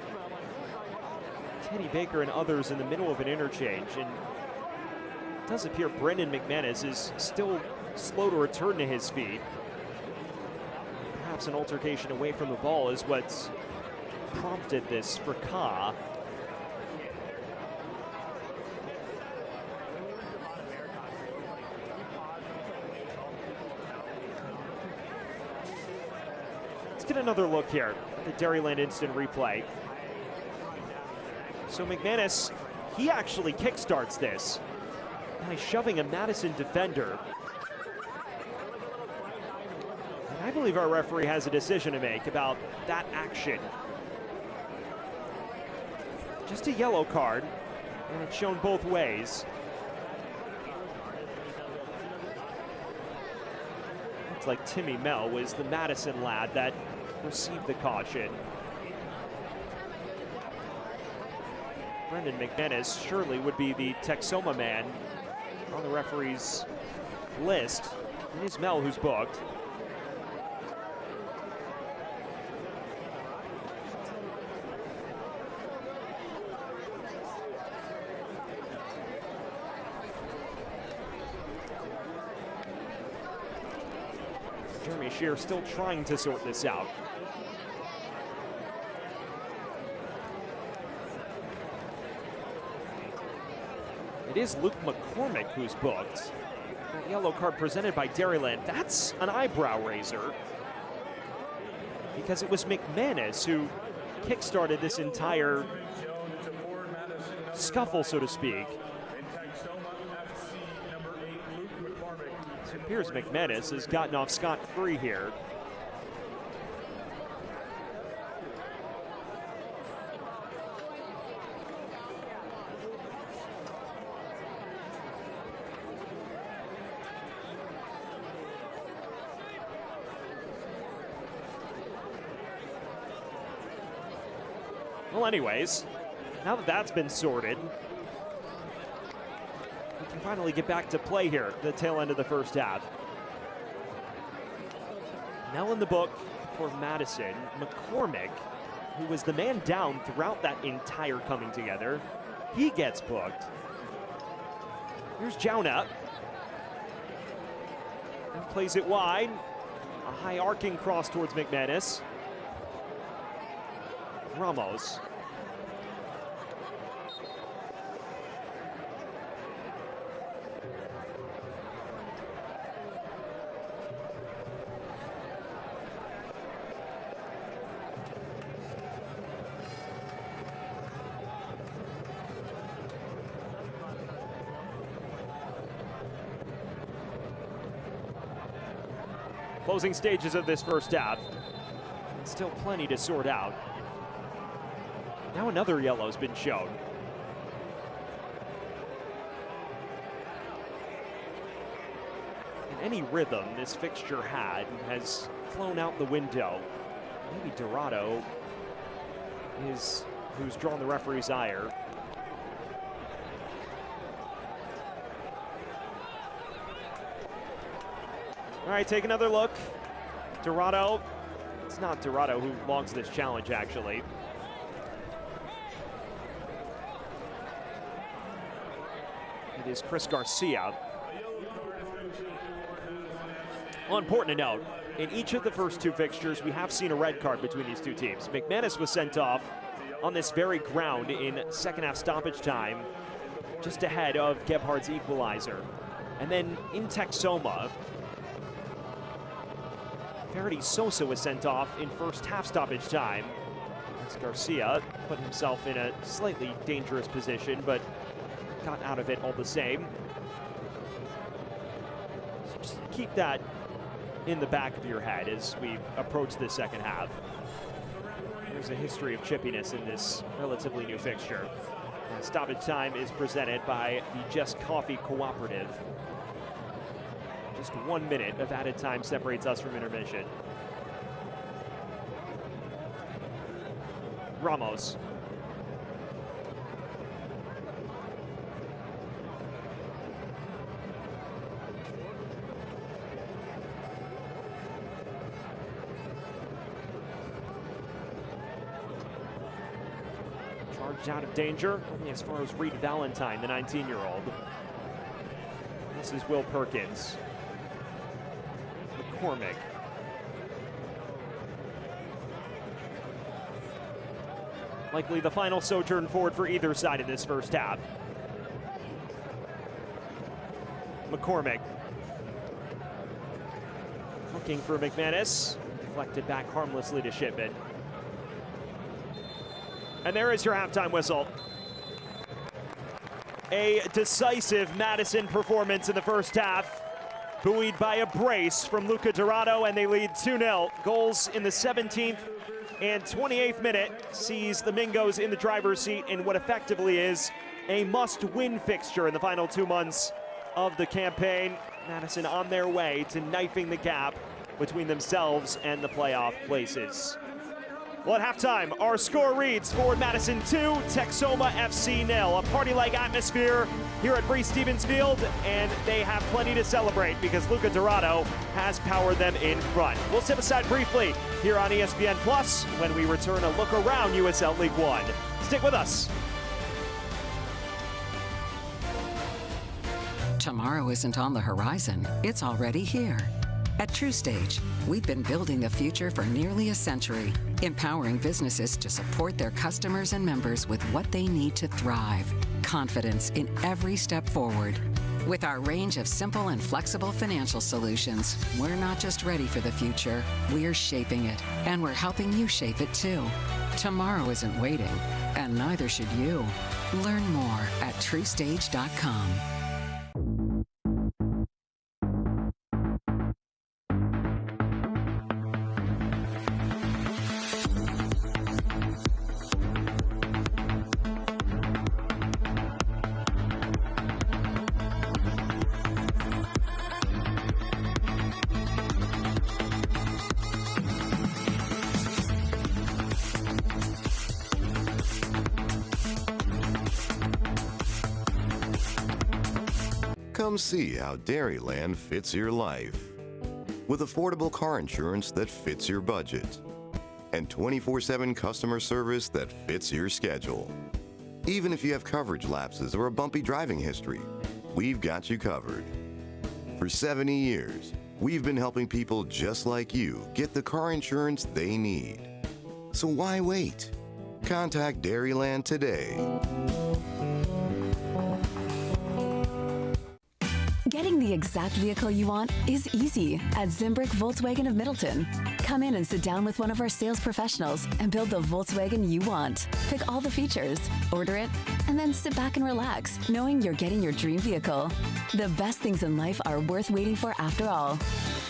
Teddy Baker and others in the middle of an interchange, and it does appear Brendan McManus is still slow to return to his feet. Perhaps an altercation away from the ball is what's prompted this for Ka. Get another look here at the Dairyland instant replay. So McManus, he actually kickstarts this by shoving a Madison defender. And I believe our referee has a decision to make about that action. Just a yellow card, and it's shown both ways. Looks like Timmy Mell was the Madison lad that received the caution. Brendan McManus surely would be the Texoma man on the referee's list. It is Mel who's booked. Jeremy Shear still trying to sort this out. It is Luke McCormick who's booked. That yellow card presented by Dairyland, that's an eyebrow raiser, because it was McManus who kickstarted this entire scuffle, so to speak. It appears McManus has gotten off scot-free here. Well, anyways, now that that's been sorted, we can finally get back to play here at the tail end of the first half. Now in the book for Madison, McCormick, who was the man down throughout that entire coming together, he gets booked. Here's Jauna. And plays it wide. A high arcing cross towards McManus. Ramos. Closing stages of this first half. Still plenty to sort out. Now another yellow's been shown. And any rhythm this fixture had has flown out the window. Maybe Dorado is who's drawn the referee's ire. All right, take another look. Dorado. It's not Dorado who longs this challenge, actually. It is Chris Garcia. Well, important to note, in each of the first two fixtures, we have seen a red card between these two teams. McManus was sent off on this very ground in second half stoppage time, just ahead of Gebhardt's equalizer. And then in Texoma, Faraday Sosa was sent off in first half stoppage time. As Garcia put himself in a slightly dangerous position, but got out of it all the same. So just keep that in the back of your head as we approach this second half. There's a history of chippiness in this relatively new fixture. Stoppage time is presented by the Just Coffee Cooperative. Just 1 minute of added time separates us from intermission. Ramos. Charged out of danger, only as far as Reed Valentine, the 19-year-old. This is Will Perkins. McCormick. Likely the final sojourn forward for either side in this first half. McCormick. Looking for McManus. Deflected back harmlessly to Shipman. And there is your halftime whistle. A decisive Madison performance in the first half, buoyed by a brace from Luca Dorado, and they lead 2-0. Goals in the 17th and 28th minute sees the Mingos in the driver's seat in what effectively is a must-win fixture in the final 2 months of the campaign. Madison on their way to knifing the gap between themselves and the playoff places. Well, at halftime, our score reads: Forward Madison 2, Texoma FC 0. A party-like atmosphere here at Breese Stevens Field, and they have plenty to celebrate because Luca Dorado has powered them in front. We'll step aside briefly here on ESPN Plus when we return a look around USL League One. Stick with us. Tomorrow isn't on the horizon, it's already here. At TrueStage, we've been building the future for nearly a century, empowering businesses to support their customers and members with what they need to thrive. Confidence in every step forward. With our range of simple and flexible financial solutions, we're not just ready for the future, we're shaping it, and we're helping you shape it too. Tomorrow isn't waiting, and neither should you. Learn more at TrueStage.com. Come see how Dairyland fits your life. With affordable car insurance that fits your budget. And 24/7 customer service that fits your schedule. Even if you have coverage lapses or a bumpy driving history, we've got you covered. For 70 years, we've been helping people just like you get the car insurance they need. So why wait? Contact Dairyland today. Getting the exact vehicle you want is easy at Zimbrick Volkswagen of Middleton. Come in and sit down with one of our sales professionals and build the Volkswagen you want. Pick all the features, order it, and then sit back and relax, knowing you're getting your dream vehicle. The best things in life are worth waiting for after all.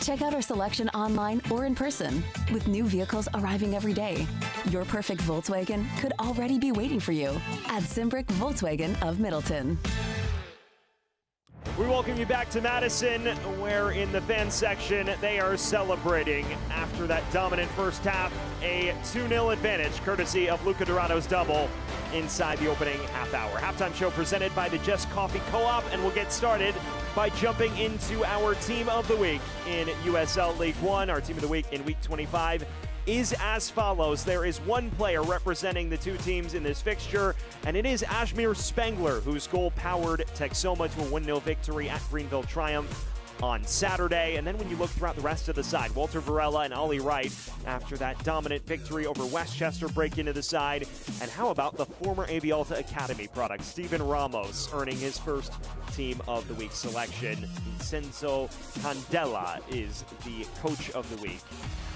Check out our selection online or in person, with new vehicles arriving every day. Your perfect Volkswagen could already be waiting for you at Zimbrick Volkswagen of Middleton. We welcome you back to Madison, where in the fan section they are celebrating after that dominant first half, a 2-0 advantage courtesy of Luca Dorado's double inside the opening half hour. Halftime show presented by the Just Coffee Co-op, and we'll get started by jumping into our team of the week in USL League One. Our team of the week in week 25 is as follows. There is one player representing the two teams in this fixture, and it is Ashmir Spengler, whose goal powered Texoma to a 1-0 victory at Greenville Triumph on Saturday. And then when you look throughout the rest of the side, Walter Varela and Ollie Wright, after that dominant victory over Westchester, break into the side. And how about the former ABL Academy product, Steven Ramos, earning his first team of the week selection. Vincenzo Candela is the coach of the week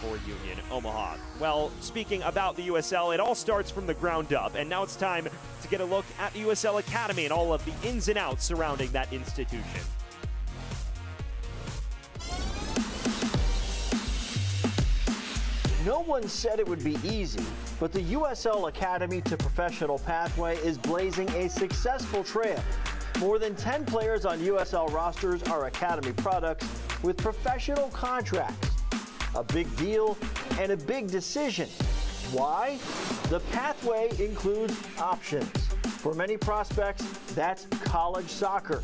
for Union Omaha. Well, speaking about the USL, it all starts from the ground up, and now it's time to get a look at the USL Academy and all of the ins and outs surrounding that institution. No one said it would be easy, but the USL Academy to professional pathway is blazing a successful trail. More than 10 players on USL rosters are Academy products with professional contracts. A big deal and a big decision. Why? The pathway includes options. For many prospects, that's college soccer.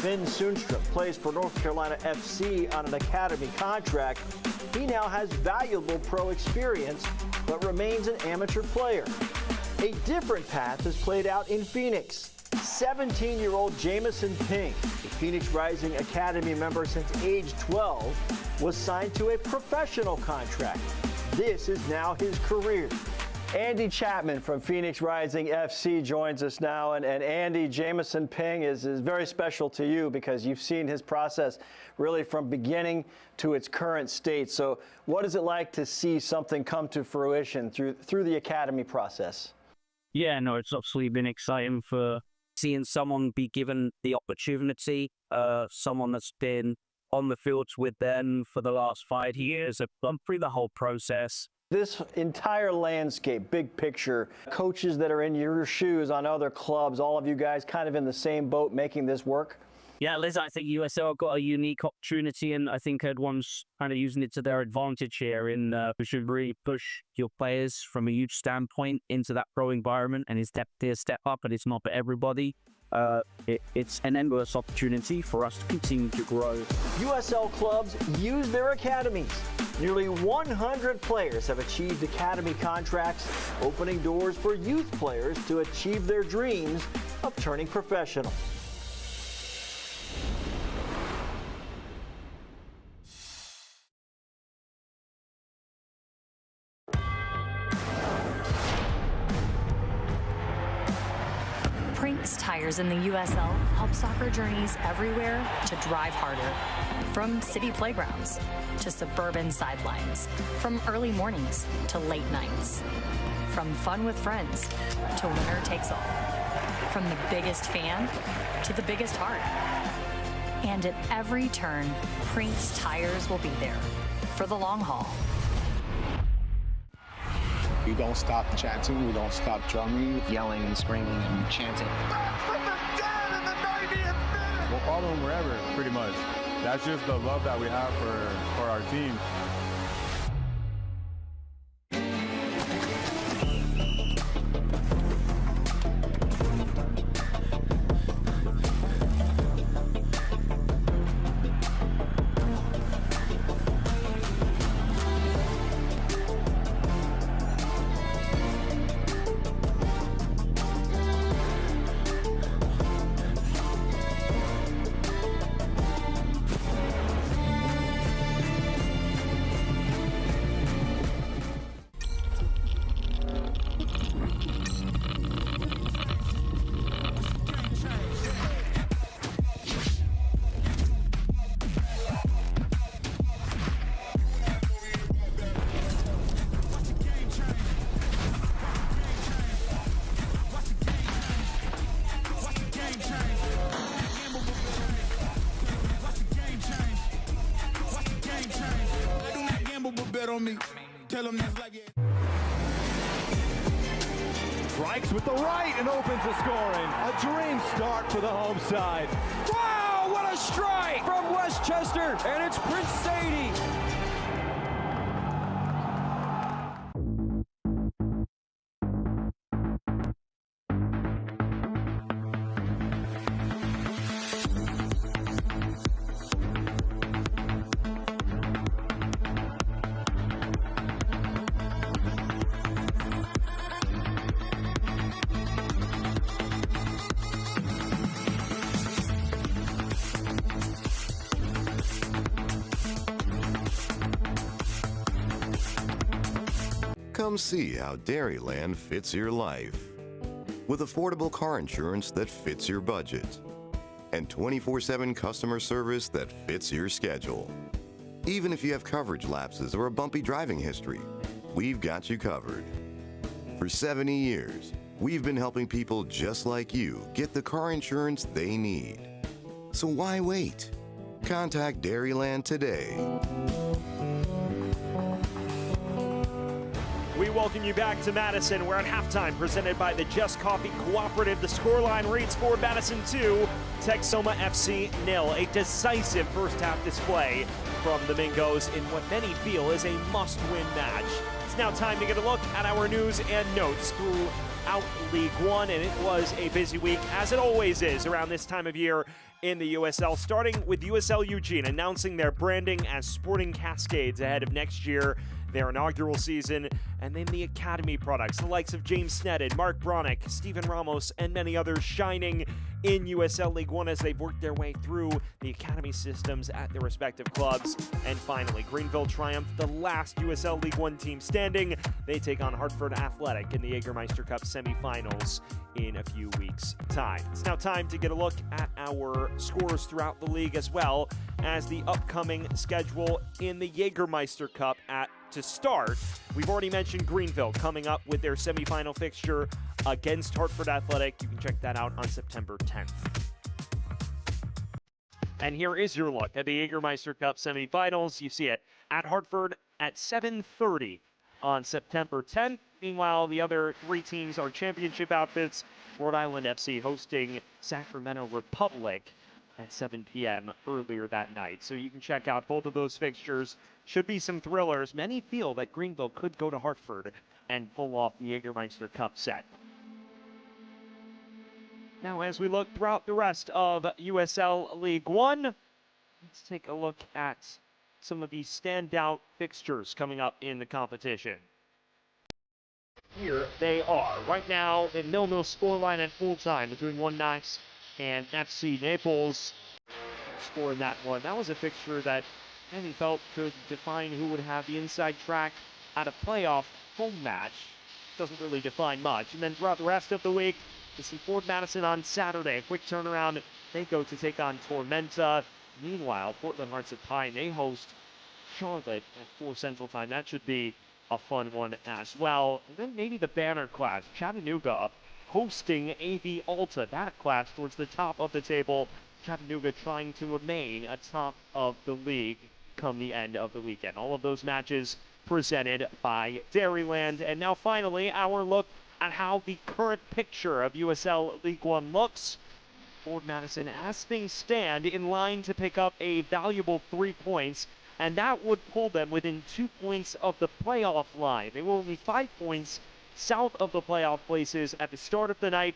Finn Sundstrom plays for North Carolina FC on an academy contract. He now has valuable pro experience, but remains an amateur player. A different path is played out in Phoenix. 17-year-old Jamison Ping, a Phoenix Rising Academy member since age 12, was signed to a professional contract. This is now his career. Andy Chapman from Phoenix Rising FC joins us now. And Andy, Jamison Ping is very special to you because you've seen his process really from beginning to its current state. So what is it like to see something come to fruition through the academy process? Yeah, no, it's absolutely been exciting for seeing someone be given the opportunity, someone that's been on the fields with them for the last 5 years. I've gone through the whole process. This entire landscape, big picture, coaches that are in your shoes on other clubs, all of you guys kind of in the same boat making this work? Yeah, Liz, I think USL got a unique opportunity, and I think everyone's kind of using it to their advantage here. We should really push your players from a youth standpoint into that pro environment, and it's definitely a step up, but it's not for everybody. It's an endless opportunity for us to continue to grow. USL clubs use their academies. Nearly 100 players have achieved academy contracts, opening doors for youth players to achieve their dreams of turning professional. Prinks Tires in the USL help soccer journeys everywhere to drive harder. From city playgrounds to suburban sidelines, from early mornings to late nights, from fun with friends to winner takes all, from the biggest fan to the biggest heart. And at every turn, Prinks Tires will be there for the long haul. We don't stop chanting, we don't stop drumming, yelling and screaming and chanting. Back from the dead in the 90th minute! We'll follow them wherever, pretty much. That's just the love that we have for our team. Strikes with the right and opens the scoring. A dream start for the home side. Wow, what a strike from Westchester, and it's Prince Sadie. Come see how Dairyland fits your life. With affordable car insurance that fits your budget and 24/7 customer service that fits your schedule. Even if you have coverage lapses or a bumpy driving history, we've got you covered. For 70 years, we've been helping people just like you get the car insurance they need. So why wait? Contact Dairyland today. We welcome you back to Madison. We're at halftime, presented by the Just Coffee Cooperative. The scoreline reads for Madison 2, Texoma FC 0. A decisive first-half display from the Mingos in what many feel is a must-win match. It's now time to get a look at our news and notes throughout League One, and it was a busy week, as it always is around this time of year in the USL, starting with USL Eugene announcing their branding as Sporting Cascades ahead of next year, their inaugural season, and then the Academy products, the likes of James Sneddon, Mark Bronick, Steven Ramos, and many others shining in USL League One as they've worked their way through the Academy systems at their respective clubs. And finally, Greenville triumphed, the last USL League One team standing. They take on Hartford Athletic in the Jägermeister Cup semifinals in a few weeks' time. It's now time to get a look at our scores throughout the league, as well as the upcoming schedule in the Jägermeister Cup. To start, we've already mentioned Greenville coming up with their semifinal fixture against Hartford Athletic. You can check that out on September 10th. And here is your look at the Jägermeister Cup semifinals. You see it at Hartford at 7:30 on September 10th. Meanwhile, the other three teams are championship outfits. Rhode Island FC hosting Sacramento Republic at 7 p.m. earlier that night. So you can check out both of those fixtures. Should be some thrillers. Many feel that Greenville could go to Hartford and pull off the Jägermeister Cup set. Now, as we look throughout the rest of USL League One, let's take a look at some of the standout fixtures coming up in the competition. Here they are. Right now, the 0-0 scoreline at full time between One Knox and FC Naples scoring that one. That was a fixture that many felt could define who would have the inside track at a playoff home match. Doesn't really define much. And then throughout the rest of the week, we see Fort Madison on Saturday. A quick turnaround. They go to take on Tormenta. Meanwhile, Portland Hearts of Pine, they host Charlotte at 4 Central Time. That should be a fun one as well. And then maybe the banner clash. Chattanooga hosting AV Alta. That clash towards the top of the table. Chattanooga trying to remain atop of the league come the end of the weekend. All of those matches presented by Dairyland. And now finally, our look at how the current picture of USL League One looks. Fort Madison, as things stand, in line to pick up a valuable 3 points, and that would pull them within 2 points of the playoff line. They were only 5 points south of the playoff places at the start of the night,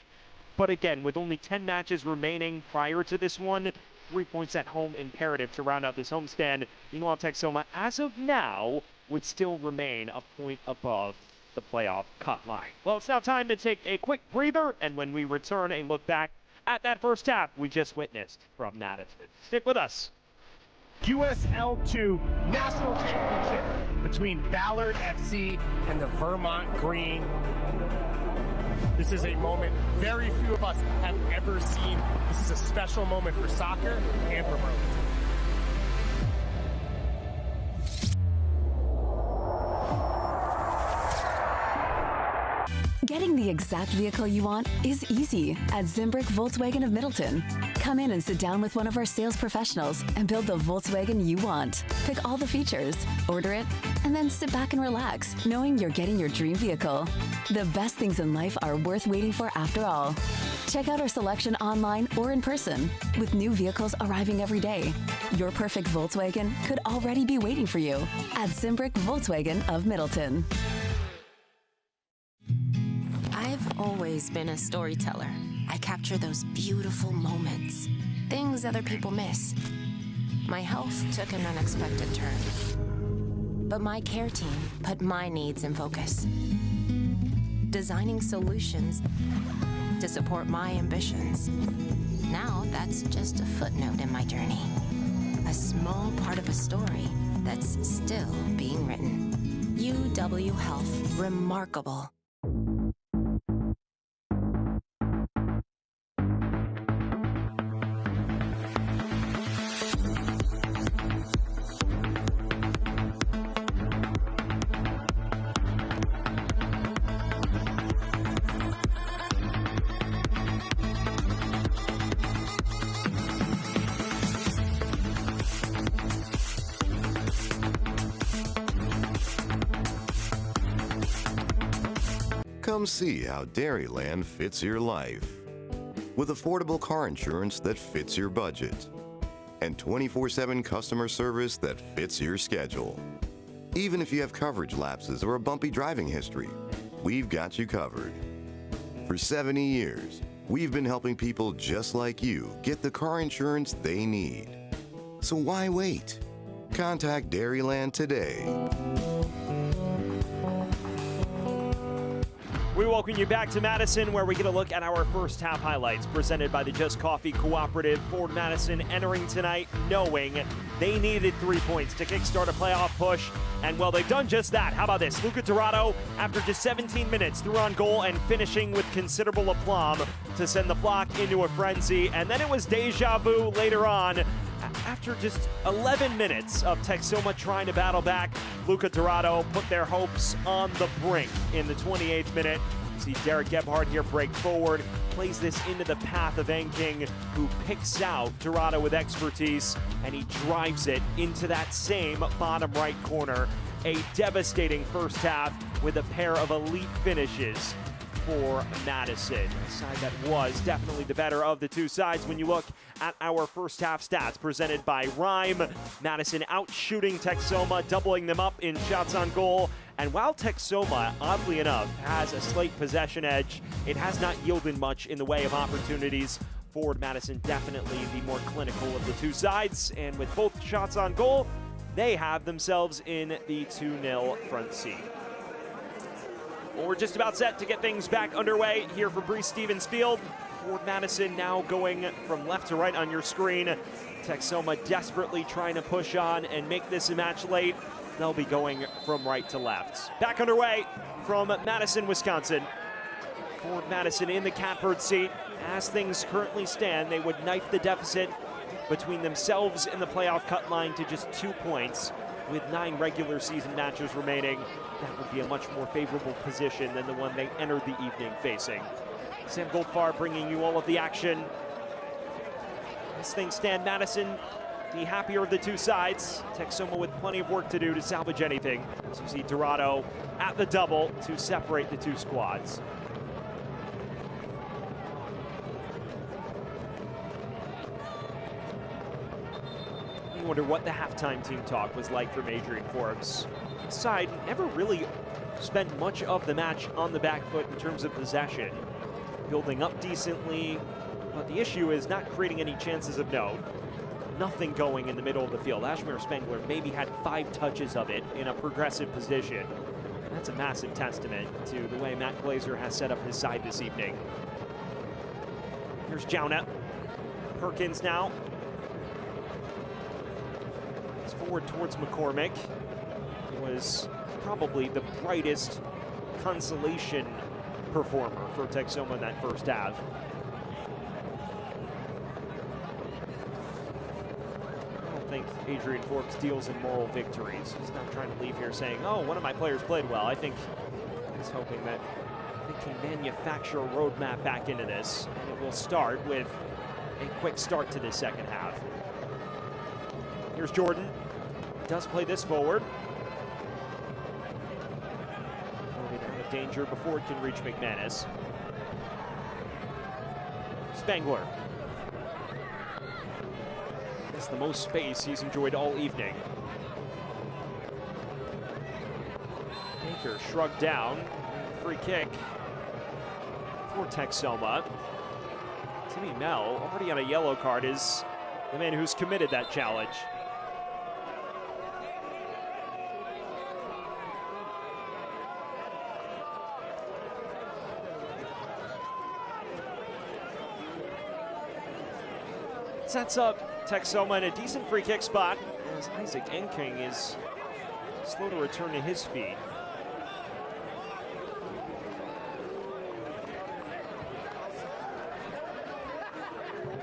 but again, with only 10 matches remaining prior to this one, 3 points at home imperative to round out this homestand. Meanwhile, Texoma, as of now, would still remain a point above the playoff cut line. Well, it's now time to take a quick breather, and when we return, a look back at that first half we just witnessed from Madison. Stick with us. USL 2 National Championship between Ballard FC and the Vermont Green. This is a moment very few of us have ever seen. This is a special moment for soccer and for Burlington. Getting the exact vehicle you want is easy at Zimbrick Volkswagen of Middleton. Come in and sit down with one of our sales professionals and build the Volkswagen you want. Pick all the features, order it, and then sit back and relax, knowing you're getting your dream vehicle. The best things in life are worth waiting for after all. Check out our selection online or in person, with new vehicles arriving every day. Your perfect Volkswagen could already be waiting for you at Zimbrick Volkswagen of Middleton. I've always been a storyteller. I capture those beautiful moments, things other people miss. My health took an unexpected turn, but my care team put my needs in focus, designing solutions to support my ambitions. Now that's just a footnote in my journey, a small part of a story that's still being written. UW Health. remarkable. Come see how Dairyland fits your life. With affordable car insurance that fits your budget. And 24/7 customer service that fits your schedule. Even if you have coverage lapses or a bumpy driving history, we've got you covered. For 70 years, we've been helping people just like you get the car insurance they need. So why wait? Contact Dairyland today. We welcome you back to Madison, where we get a look at our first half highlights presented by the Just Coffee Cooperative. Ford Madison entering tonight knowing they needed 3 points to kickstart a playoff push, and well, they've done just that. How about this? Luca Dorado, after just 17 minutes, threw on goal and finishing with considerable aplomb to send the flock into a frenzy, and then it was deja vu later on. After just 11 minutes of Texoma trying to battle back, Luca Dorado put their hopes on the brink in the 28th minute. You see Derek Gebhardt here break forward, plays this into the path of Enking, who picks out Dorado with expertise, and he drives it into that same bottom right corner. A devastating first half with a pair of elite finishes for Madison, a side that was definitely the better of the two sides. When you look at our first half stats presented by Rhyme, Madison out shooting Texoma, doubling them up in shots on goal. And while Texoma, oddly enough, has a slight possession edge, it has not yielded much in the way of opportunities. Ford Madison definitely the more clinical of the two sides, and with both shots on goal, they have themselves in the 2-0 front seat. Well, we're just about set to get things back underway here for Breese Stevens Field. Ford Madison now going from left to right on your screen. Texoma desperately trying to push on and make this a match late. They'll be going from right to left. Back underway from Madison, Wisconsin. Ford Madison in the catbird seat. As things currently stand, they would knife the deficit between themselves and the playoff cut line to just 2 points. With 9 regular season matches remaining, that would be a much more favorable position than the one they entered the evening facing. Sam Goldfarb bringing you all of the action. As things stand, Madison, the happier of the two sides. Texoma with plenty of work to do to salvage anything. As you see Dorado at the double to separate the two squads. You wonder what the halftime team talk was like from Adrian Forbes. His side never really spent much of the match on the back foot in terms of possession. Building up decently, but the issue is not creating any chances of note. Nothing going in the middle of the field. Ashmere Spengler maybe had 5 touches of it in a progressive position. That's a massive testament to the way Matt Glazer has set up his side this evening. Here's Jauna. Perkins now. Forward towards McCormick. It was probably the brightest consolation performer for Texoma in that first half. I don't think Adrian Forbes deals in moral victories. He's not trying to leave here saying, oh, one of my players played well. I think he's hoping that they can manufacture a roadmap back into this, and it will start with a quick start to the second half. Here's Jordan. Does play this forward. Floated out of danger before it can reach McManus. Spengler. That's the most space he's enjoyed all evening. Baker shrugged down. Free kick for Texoma. Timmy Mell, already on a yellow card, is the man who's committed that challenge. Sets up Texoma in a decent free kick spot as Isaac Enking is slow to return to his feet.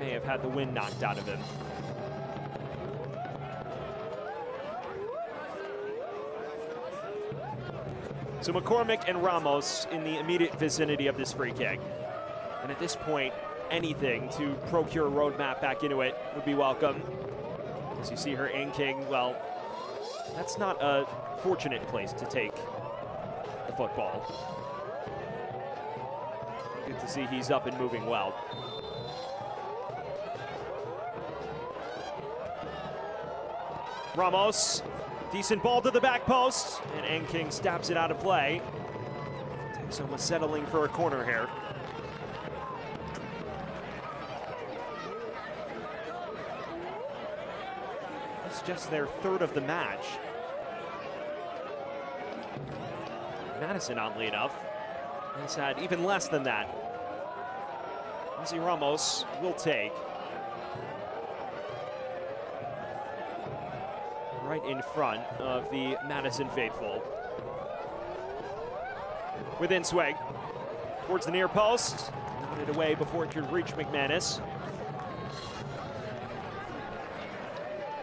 may have had the wind knocked out of him. So McCormick and Ramos in the immediate vicinity of this free kick. And at this point, anything to procure a roadmap back into it would be welcome. As you see her inking, well, that's not a fortunate place to take the football. Good to see he's up and moving well. Ramos, decent ball to the back post, and Enking stabs it out of play. Texoma settling for a corner here. It's just their third of the match. Madison, oddly enough, has had even less than that. Ozzy Ramos will take. Right in front of the Madison faithful. Within swing, towards the near post. Nodded away before it could reach McManus.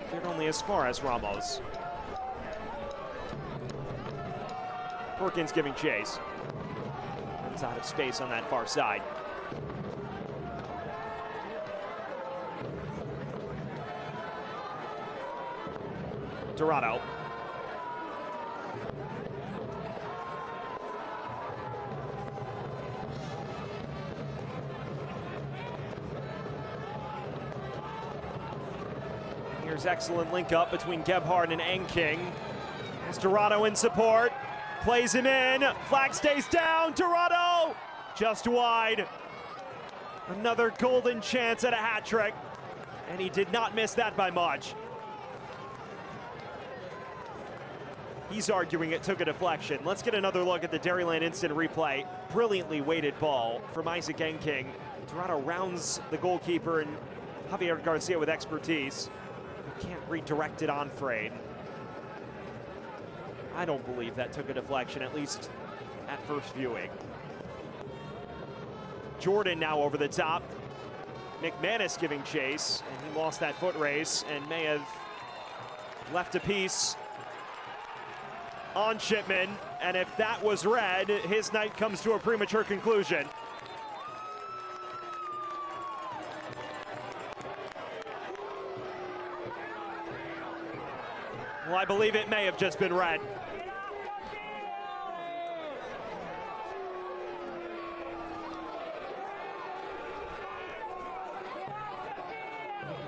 Cleared only as far as Ramos. Perkins giving chase. It's out of space on that far side. Dorado. Here's excellent link up between Gebhardt and Enking. Has Dorado in support. Plays him in. Flag stays down. Dorado just wide. Another golden chance at a hat trick. And he did not miss that by much. He's arguing it took a deflection. Let's get another look at the Dairyland instant replay. Brilliantly weighted ball from Isaac Enking. Dorado rounds the goalkeeper and Javier Garcia with expertise. Can't redirect it on Frayne. I don't believe that took a deflection, at least at first viewing. Jordan now over the top. McManus giving chase, and he lost that foot race and may have left a piece on Shipman. And if that was red, his night comes to a premature conclusion. Well, I believe it may have just been red.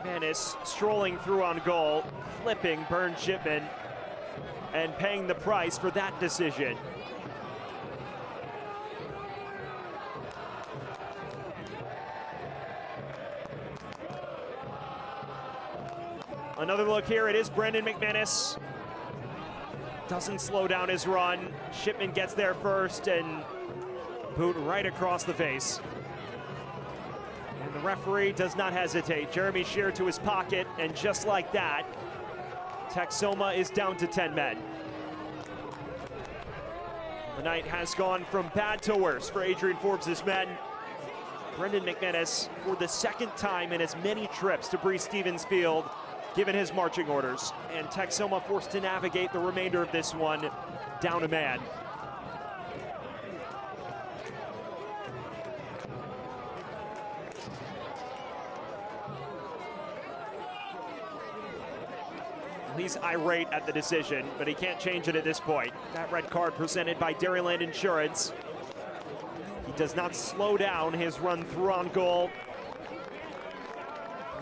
McManus strolling through on goal, flipping Burn Shipman, and paying the price for that decision. Another look here, it is Brendan McManus. Doesn't slow down his run. Shipman gets there first and boot right across the face. And the referee does not hesitate. Jeremy Shear to his pocket, and just like that, Texoma is down to 10 men. The night has gone from bad to worse for Adrian Forbes' men. Brendan McManus, for the second time in as many trips to Breese Stevens Field, given his marching orders, and Texoma forced to navigate the remainder of this one down a man. He's irate at the decision, but he can't change it at this point. That red card presented by Dairyland Insurance. He does not slow down his run through on goal.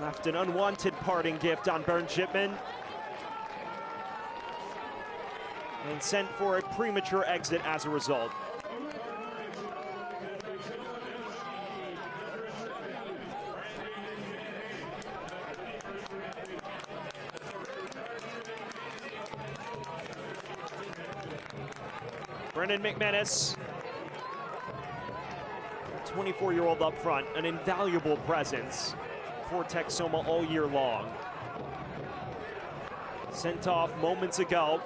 Left an unwanted parting gift on Burn Shipman. And sent for a premature exit as a result. Brendan McManus, 24-year-old up front, an invaluable presence for Texoma all year long. Sent off moments ago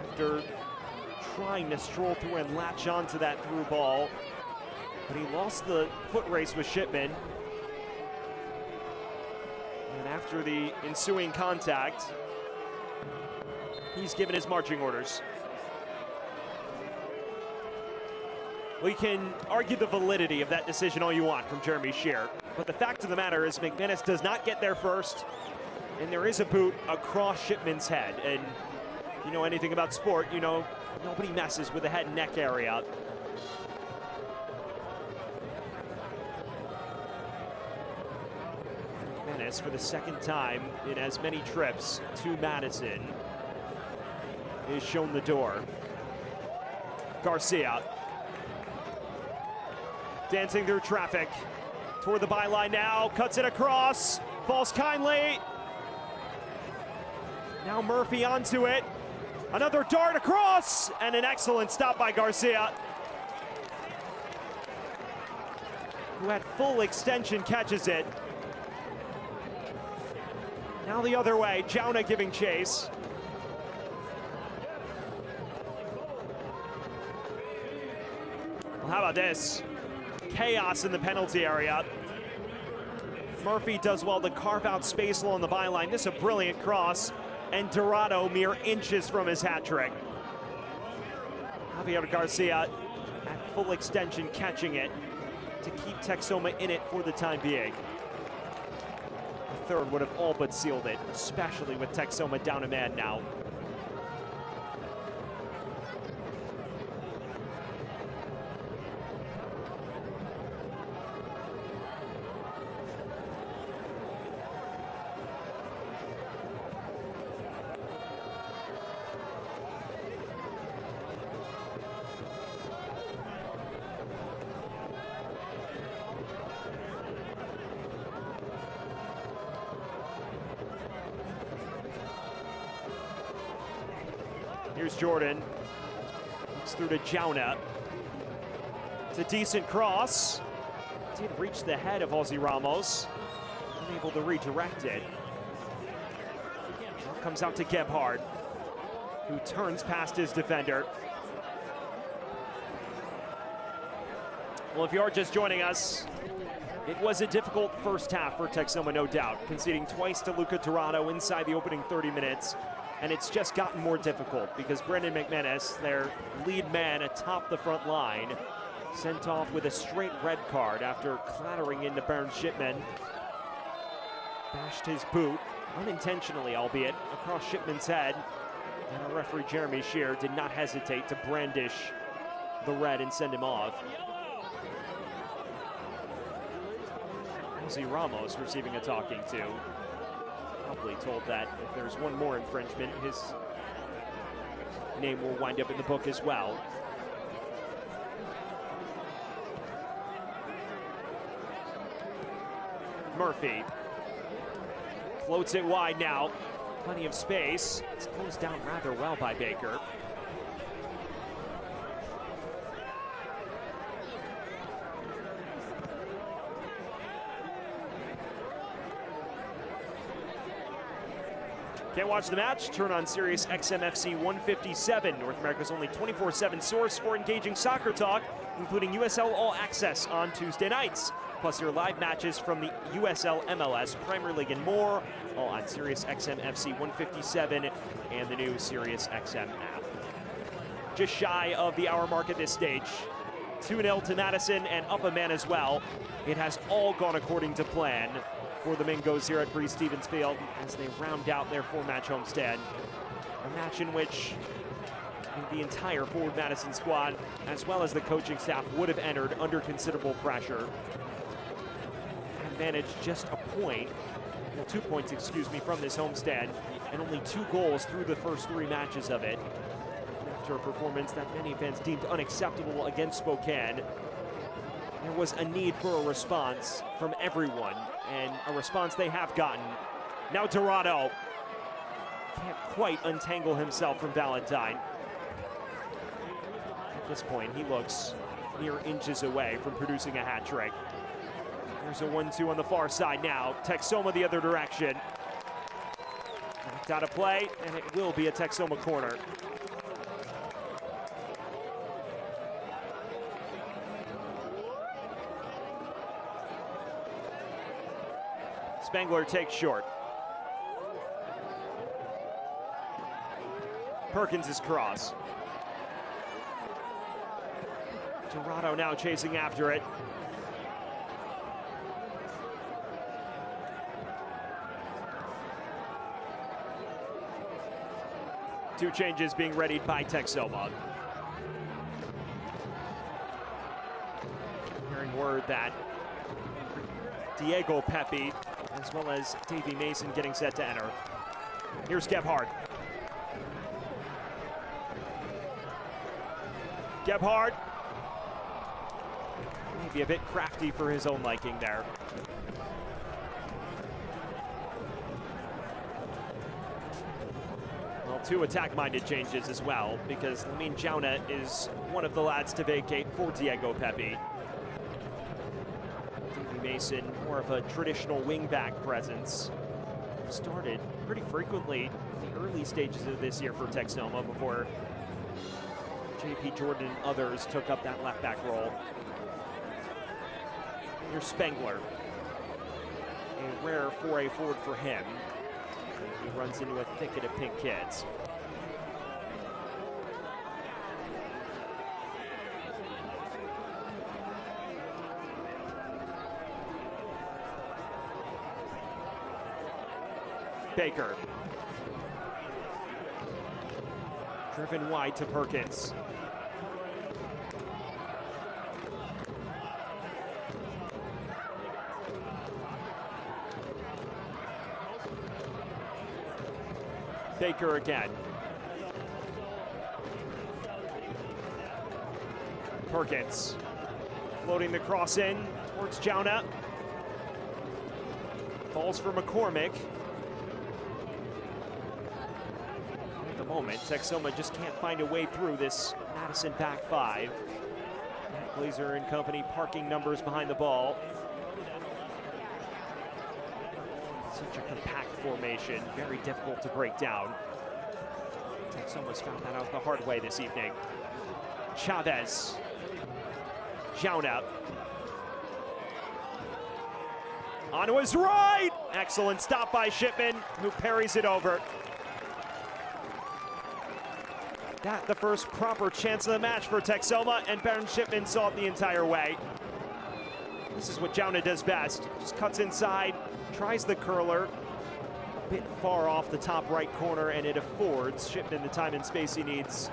after trying to stroll through and latch onto that through ball, but he lost the foot race with Shipman. And after the ensuing contact, he's given his marching orders. We can argue the validity of that decision all you want from Jeremy Shear, but the fact of the matter is McManus does not get there first, and there is a boot across Shipman's head. And if you know anything about sport, you know nobody messes with the head and neck area. McManus, for the second time in as many trips to Madison, is shown the door. Garcia dancing through traffic toward the byline now, cuts it across, falls kindly. Now Murphy onto it. Another dart across, and an excellent stop by Garcia, who at full extension catches it. Now the other way, Jauna giving chase. Well, how about this? Chaos in the penalty area. Murphy does well to carve out space along the byline. This is a brilliant cross, and Dorado mere inches from his hat trick. Javier Garcia at full extension catching it to keep Texoma in it for the time being. The third would have all but sealed it, especially with Texoma down a man now. Here's Jordan, looks through to Jauna. It's a decent cross. Did reach the head of Ozzy Ramos, unable to redirect it. Comes out to Gebhardt, who turns past his defender. Well, if you are just joining us, it was a difficult first half for Texoma, no doubt, conceding twice to Luca Dorado inside the opening 30 minutes. And it's just gotten more difficult because Brendan McManus, their lead man atop the front line, sent off with a straight red card after clattering into Bernd Shipman. Bashed his boot, unintentionally albeit, across Shipman's head. And our referee Jeremy Shear did not hesitate to brandish the red and send him off. Ozzy Ramos receiving a talking to. Probably told that if there's one more infringement, his name will wind up in the book as well. Murphy floats it wide now. Plenty of space. It's closed down rather well by Baker. Can't watch the match? Turn on Sirius XM FC 157, North America's only 24/7 source for engaging soccer talk, including USL All Access on Tuesday nights, plus your live matches from the USL MLS, Premier League, and more, all on Sirius XM FC 157 and the new Sirius XM app. Just shy of the hour mark at this stage. 2-0 to Madison and up a man as well. It has all gone according to plan for the Mingos here at Breeze Stevens Field as they round out their 4-match homestand. A match in which the entire Forward Madison squad, as well as the coaching staff, would have entered under considerable pressure. And managed just a point, well, 2 points, excuse me, from this homestand, and only 2 goals through the first 3 matches of it. After a performance that many fans deemed unacceptable against Spokane, there was a need for a response from everyone, and a response they have gotten. Now Dorado can't quite untangle himself from Valentine. At this point, he looks mere inches away from producing a hat trick. There's a 1-2 on the far side now. Texoma the other direction. Knocked out of play, and it will be a Texoma corner. Spangler takes short. Perkins' cross. Dorado now chasing after it. Two changes being readied by Texoma. Hearing word that Diego Pepe, as well as Davey Mason, getting set to enter. Here's Gebhardt. Gebhardt, maybe a bit crafty for his own liking there. Well, two attack-minded changes as well, because Lamine Jauna is one of the lads to vacate for Diego Pepe. Davey Mason, more of a traditional wing-back presence. Started pretty frequently in the early stages of this year for Texoma before JP Jordan and others took up that left-back role. Here's Spengler. A rare foray forward for him. He runs into a thicket of pink kids. Baker. Driven wide to Perkins. Baker again. Perkins floating the cross in towards Jauna. Falls for McCormick. At the moment, Texoma just can't find a way through this Madison back five. Matt Glazer and company parking numbers behind the ball. Such a compact formation, very difficult to break down. Texoma's found that out the hard way this evening. Chavez. Jauna. On his right! Excellent stop by Shipman, who parries it over. That the first proper chance of the match for Texoma, and Baron Shipman saw it the entire way. This is what Jauna does best. Just cuts inside, tries the curler, a bit far off the top right corner, and it affords Shipman the time and space he needs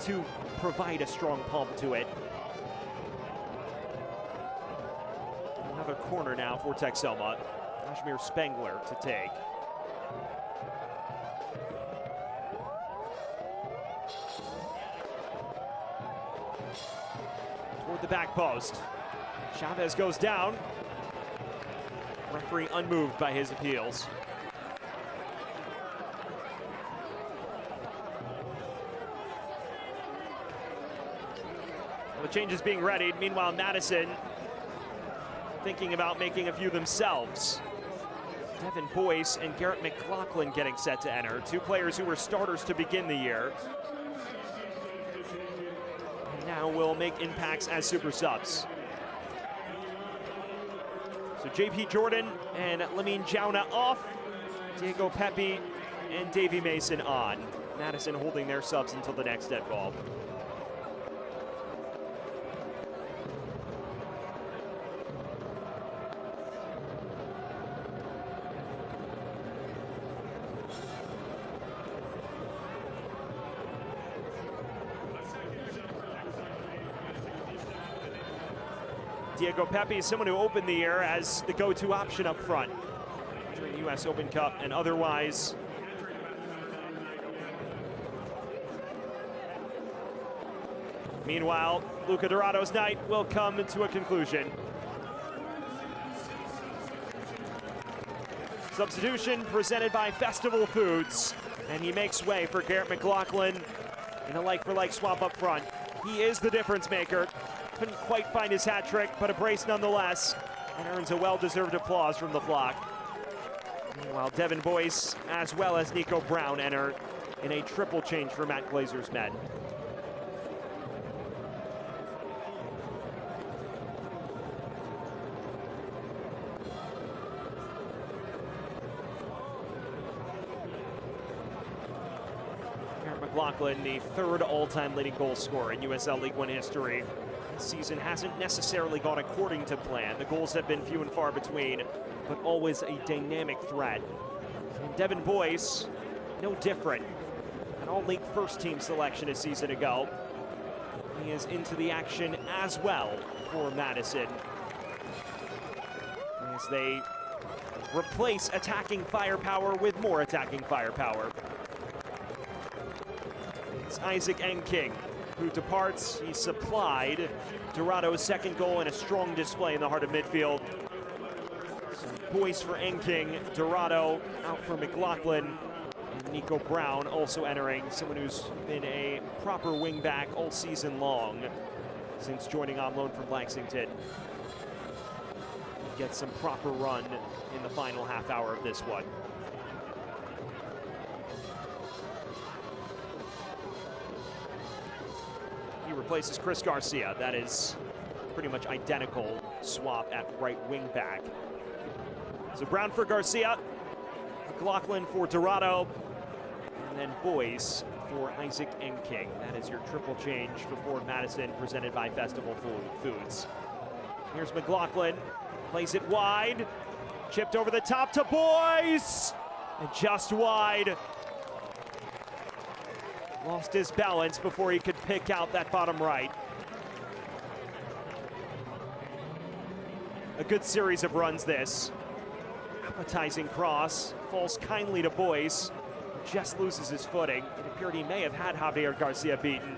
to provide a strong pump to it. Another corner now for Texoma. Kashmir Spengler to take. Toward the back post. Chavez goes down. Referee unmoved by his appeals. The changes being readied. Meanwhile, Madison thinking about making a few themselves. Devin Boyce and Garrett McLaughlin getting set to enter. Two players who were starters to begin the year. And now will make impacts as super subs. So JP Jordan and Lamine Jauna off. Diego Pepe and Davey Mason on. Madison holding their subs until the next dead ball. Diego Pepe is someone who opened the year as the go-to option up front during the U.S. Open Cup and otherwise. Meanwhile, Luca Dorado's night will come to a conclusion. Substitution presented by Festival Foods, and he makes way for Garrett McLaughlin in a like-for-like swap up front. He is the difference maker. Couldn't quite find his hat trick, but a brace nonetheless, and earns a well-deserved applause from the flock. Meanwhile, Devin Boyce, as well as Nico Brown, enter in a triple change for Matt Glazer's men. McLaughlin, the third all-time leading goal scorer in USL League One history. This season hasn't necessarily gone according to plan. The goals have been few and far between, but always a dynamic threat. And Devin Boyce, no different. An all-league first-team selection a season ago. He is into the action as well for Madison, as they replace attacking firepower with more attacking firepower. It's Isaac Enking who departs. He supplied Dorado's second goal in a strong display in the heart of midfield. So Boyce for Enking, Dorado out for McLaughlin, and Nico Brown also entering, someone who's been a proper wingback all season long since joining on loan from Lexington. Get some proper run in the final half hour of this one. He replaces Chris Garcia. That is pretty much identical swap at right wing back. So Brown for Garcia, McLaughlin for Dorado, and then Boyce for Isaac Enking. That is your triple change for Ford Madison, presented by Festival Foods. Here's McLaughlin. Plays it wide, chipped over the top to Boyce, and just wide. Lost his balance before he could pick out that bottom right. A good series of runs this. Appetizing cross, falls kindly to Boyce, just loses his footing. It appeared he may have had Javier Garcia beaten.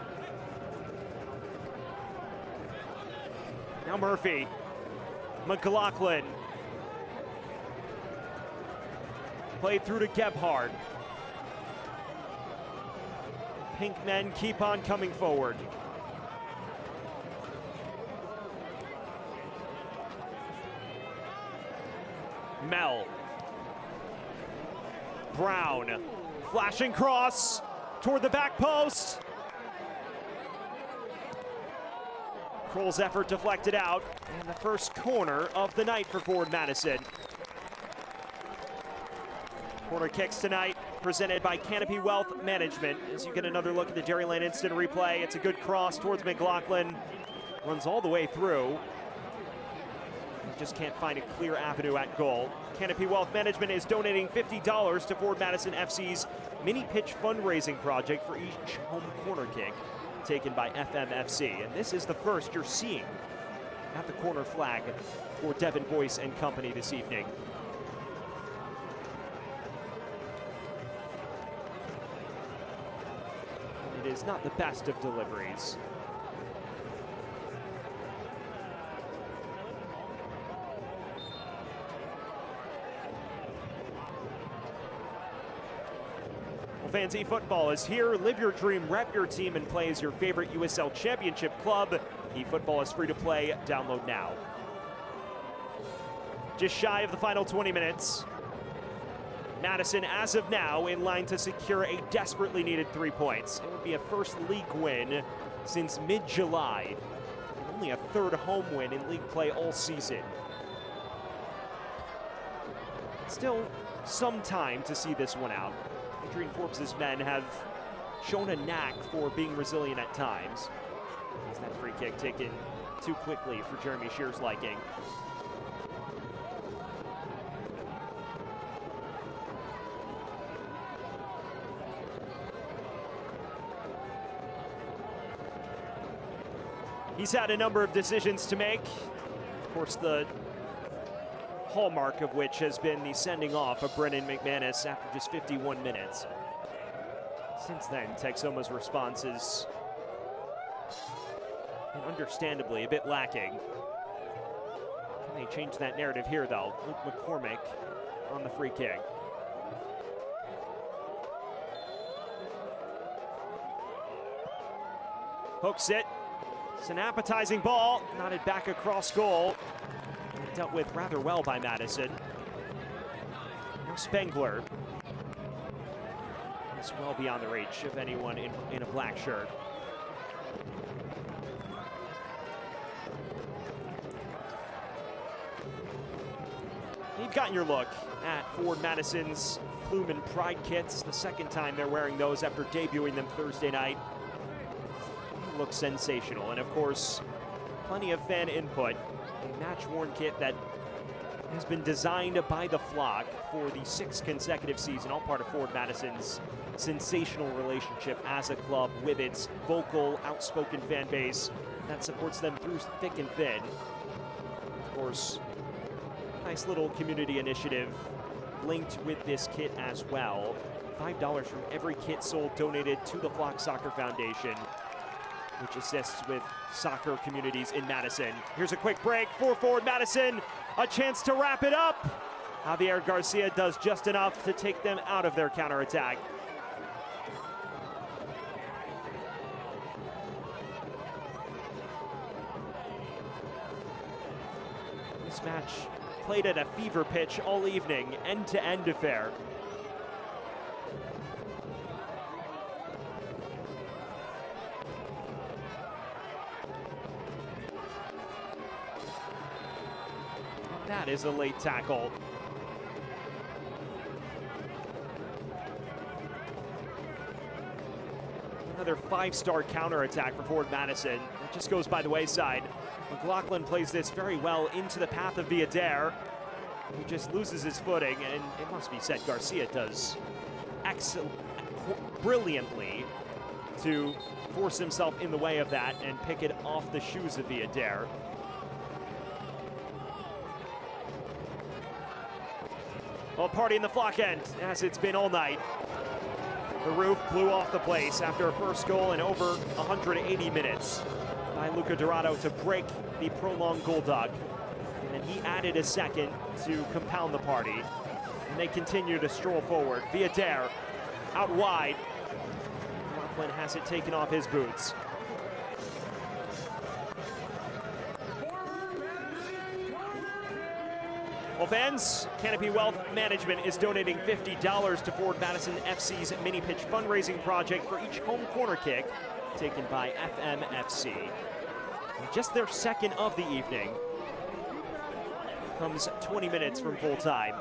Now Murphy. McLaughlin. Played through to Gebhardt. Pink men keep on coming forward. Mel. Brown. Flashing cross toward the back post. Kroll's effort deflected out, and the first corner of the night for Ford Madison. Corner kicks tonight presented by Canopy Wealth Management. As you get another look at the Dairyland instant replay, it's a good cross towards McLaughlin. Runs all the way through. Just can't find a clear avenue at goal. Canopy Wealth Management is donating $50 to Ford Madison FC's mini pitch fundraising project for each home corner kick taken by FMFC. And this is the first you're seeing at the corner flag for Devin Boyce and company this evening. It is not the best of deliveries. Fans, eFootball is here. Live your dream, rep your team, and play as your favorite USL Championship club. eFootball is free to play. Download now. Just shy of the final 20 minutes. Madison, as of now, in line to secure a desperately needed 3 points. It would be a first league win since mid-July. Only a third home win in league play all season. Still some time to see this one out. Adrian Forbes' men have shown a knack for being resilient at times. Is that free kick taken too quickly for Jeremy Shear's liking? He's had a number of decisions to make. Of course, the hallmark of which has been the sending off of Brennan McManus after just 51 minutes. Since then, Texoma's response has been understandably a bit lacking. Can they change that narrative here, though? Luke McCormick on the free kick. Hooks it. It's an appetizing ball, knotted back across goal. Dealt with rather well by Madison. Now Spengler. It's well beyond the reach of anyone in a black shirt. You've gotten your look at Forward Madison's Plume and Pride kits. The second time they're wearing those after debuting them Thursday night. They look sensational. And of course, plenty of fan input. A match-worn kit that has been designed by the flock for the 6th consecutive season, all part of Forward Madison's sensational relationship as a club with its vocal, outspoken fan base that supports them through thick and thin. Of course, nice little community initiative linked with this kit as well. $5 from every kit sold donated to the Flock Soccer Foundation, which assists with soccer communities in Madison. Here's a quick break for Forward Madison. A chance to wrap it up. Javier Garcia does just enough to take them out of their counterattack. This match played at a fever pitch all evening, end-to-end affair. That is a late tackle. Another 5-star counterattack for Forward Madison. It just goes by the wayside. McLaughlin plays this very well into the path of Villader, who just loses his footing, and it must be said, Garcia does brilliantly to force himself in the way of that and pick it off the shoes of Villader. Well, party in the Flock end, as it's been all night. The roof blew off the place after a first goal in over 180 minutes by Luca Dorado to break the prolonged goal dog. And then he added a second to compound the party. And they continue to stroll forward. Villader out wide. Laughlin has it taken off his boots. Well, fans, Canopy Wealth Management is donating $50 to Forward Madison FC's mini pitch fundraising project for each home corner kick taken by FMFC. Just their second of the evening. Comes 20 minutes from full time.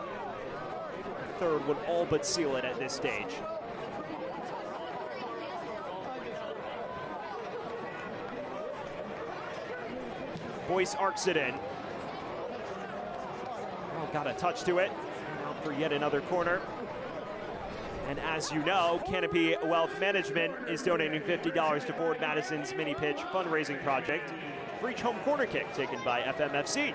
The third would all but seal it at this stage. Boyce arcs it in. Got a touch to it. Out for yet another corner. And as you know, Canopy Wealth Management is donating $50 to Forward Madison's mini pitch fundraising project for each home corner kick taken by FMFC.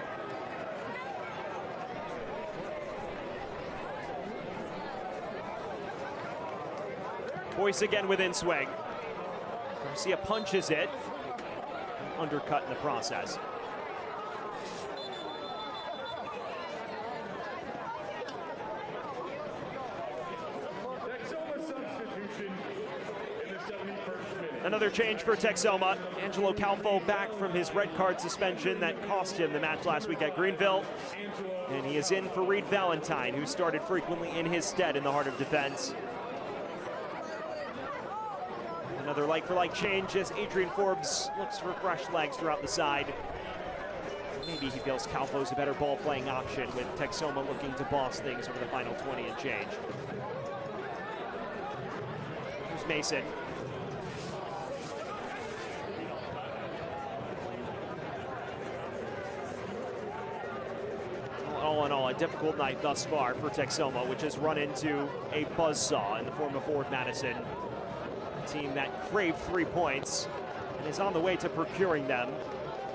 Boyce again within swing. Garcia punches it. Undercut in the process. Another change for Texoma. Angelo Calfo back from his red card suspension that cost him the match last week at Greenville. And he is in for Reed Valentine, who started frequently in his stead in the heart of defense. Another like-for-like change as Adrian Forbes looks for fresh legs throughout the side. Maybe he feels Calfo's a better ball-playing option, with Texoma looking to boss things over the final 20 and change. Here's Mason. All in all, a difficult night thus far for Texoma, which has run into a buzzsaw in the form of Forward Madison. A team that craved 3 points and is on the way to procuring them.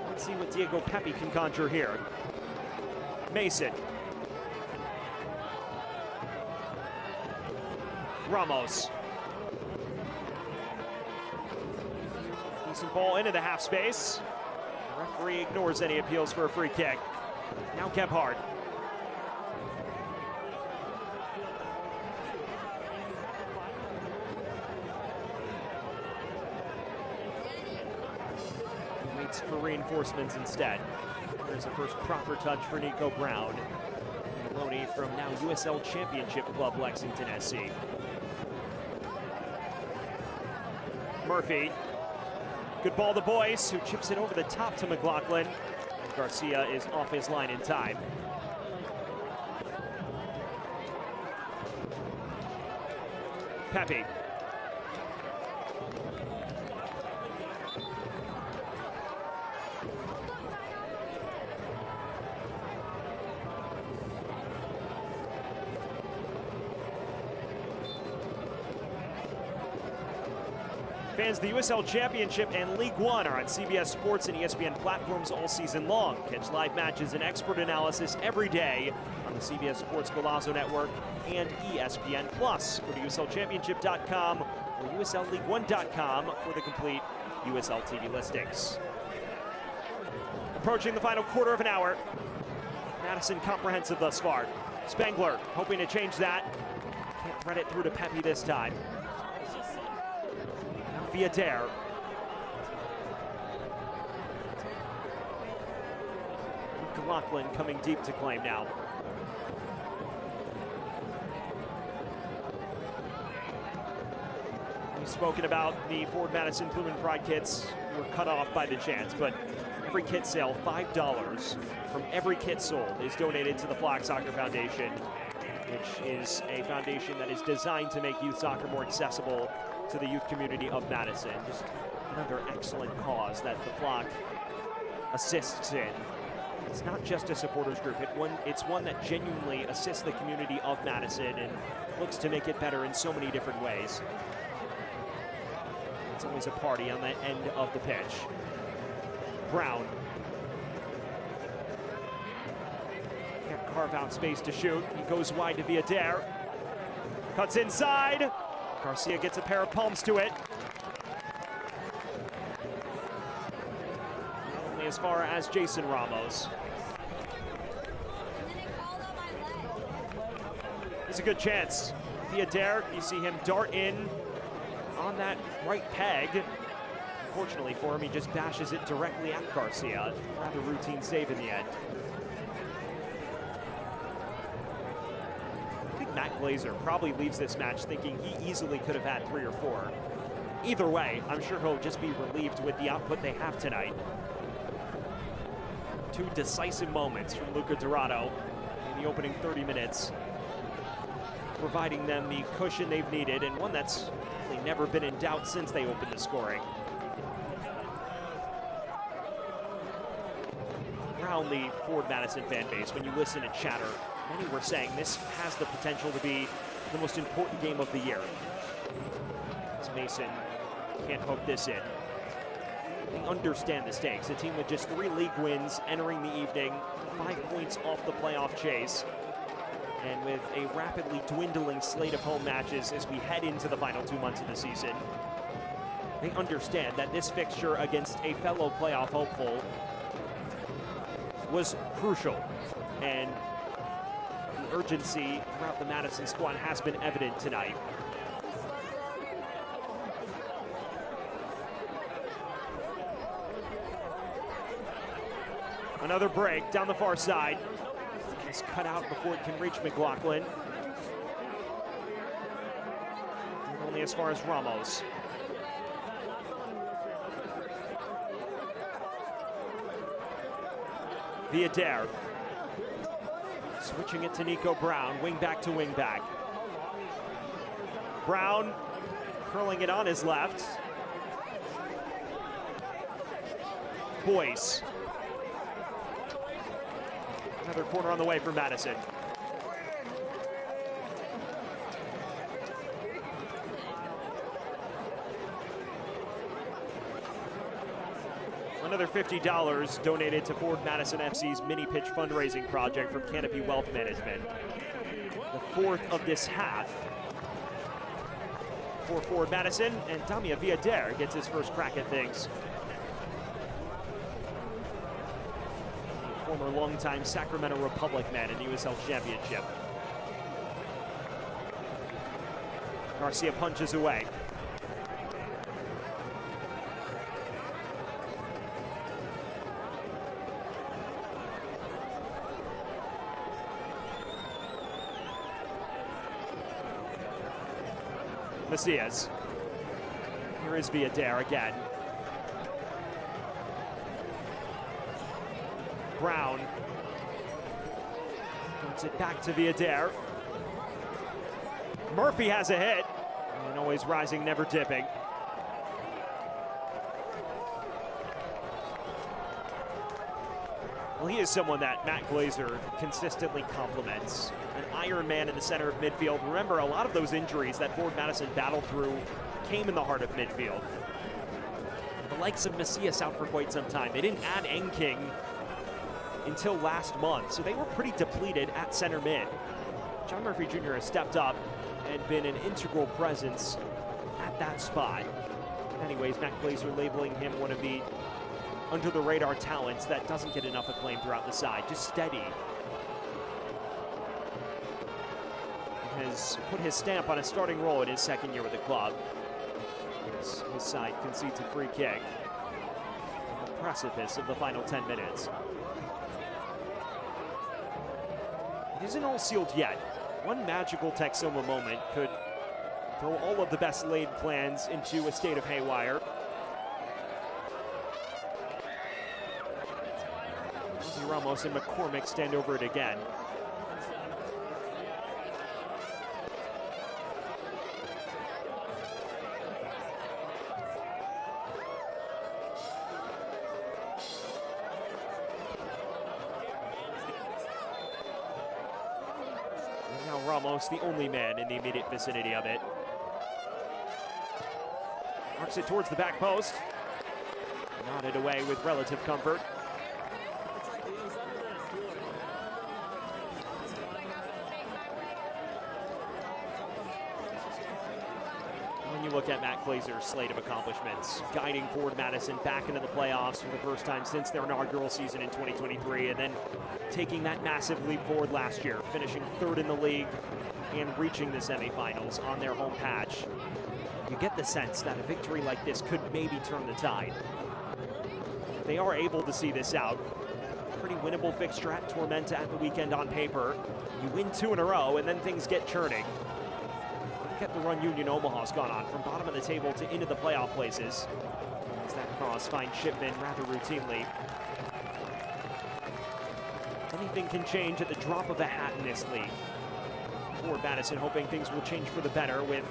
Let's see what Diego Pepe can conjure here. Mason. Ramos. Decent ball into the half space. The referee ignores any appeals for a free kick. Now Gebhardt. Waits for reinforcements instead. There's a first proper touch for Nico Brown. Maloney from now USL Championship club Lexington SC. Murphy. Good ball to Boyce, who chips it over the top to McLaughlin. Garcia is off his line in time. Pepe. Fans, the USL Championship and League One are on CBS Sports and ESPN platforms all season long. Catch live matches and expert analysis every day on the CBS Sports Golazo Network and ESPN+. Go to USLChampionship.com or USLLeague1.com for the complete USL TV listings. Approaching the final quarter of an hour. Madison comprehensive thus far. Spangler hoping to change that. Can't thread it through to Pepe this time. Viader. McLaughlin coming deep to claim now. We've spoken about the Ford Madison Plume and Pride kits who were cut off by the chance, but every kit sale, $5 from every kit sold is donated to the Flag Soccer Foundation, which is a foundation that is designed to make youth soccer more accessible to the youth community of Madison. Just another excellent cause that the flock assists in. It's not just a supporters group, it's one that genuinely assists the community of Madison and looks to make it better in so many different ways. It's always a party on the end of the pitch. Brown. Can't carve out space to shoot. He goes wide to Viader. Cuts inside. Garcia gets a pair of palms to it. Only as far as Jason Ramos. It's a good chance. Viader, you see him dart in on that right peg. Unfortunately for him, he just bashes it directly at Garcia. Rather routine save in the end. Matt Glazer probably leaves this match thinking he easily could have had 3 or 4. Either way, I'm sure he'll just be relieved with the output they have tonight. 2 decisive moments from Luca Dorado in the opening 30 minutes, providing them the cushion they've needed, and one that's really never been in doubt since they opened the scoring. Around the Ford Madison fan base, when you listen to chatter, many were saying this has the potential to be the most important game of the year. As Mason can't hook this in. They understand the stakes. A team with just 3 league wins entering the evening, 5 points off the playoff chase, and with a rapidly dwindling slate of home matches as we head into the final 2 months of the season. They understand that this fixture against a fellow playoff hopeful was crucial, and the urgency throughout the Madison squad has been evident tonight. Another break down the far side. It's cut out before it can reach McLaughlin. Only as far as Ramos. Viader. Switching it to Nico Brown, wing back to wing back. Brown curling it on his left. Boyce. Another corner on the way for Madison. Another $50 donated to Ford Madison FC's mini pitch fundraising project from Canopy Wealth Management. The 4th of this half for Ford Madison, and Damia Viader gets his first crack at things. Former longtime Sacramento Republic man in the USL Championship. Garcia punches away. Macias. Here is Viader again. Brown puts it back to Viader. Murphy has a hit. And always rising, never dipping. Well, he is someone that Matt Glazer consistently compliments. An Iron Man in the center of midfield. Remember, a lot of those injuries that Forward Madison battled through came in the heart of midfield. The likes of Macias out for quite some time. They didn't add Enking until last month, so they were pretty depleted at center mid. John Murphy Jr. has stepped up and been an integral presence at that spot. Anyways, Matt Glazer labeling him one of the under-the-radar talents that doesn't get enough acclaim throughout the side. Just steady. He has put his stamp on a starting role in his second year with the club. His side concedes a free kick on the precipice of the final 10 minutes. It isn't all sealed yet. One magical Texoma moment could throw all of the best laid plans into a state of haywire. Ramos and McCormick stand over it again. And now Ramos, the only man in the immediate vicinity of it. Marks it towards the back post. Nodded away with relative comfort. Look at Matt Glazer's slate of accomplishments, guiding Forward Madison back into the playoffs for the first time since their inaugural season in 2023, and then taking that massive leap forward last year, finishing third in the league and reaching the semifinals on their home patch. You get the sense that a victory like this could maybe turn the tide. If they are able to see this out, pretty winnable fixture at Tormenta at the weekend on paper. You win 2 in a row, and then things get churning. Kept the run Union Omaha's gone on from bottom of the table to into the playoff places. As that cross finds Shipman rather routinely. Anything can change at the drop of a hat in this league. Forward Madison hoping things will change for the better with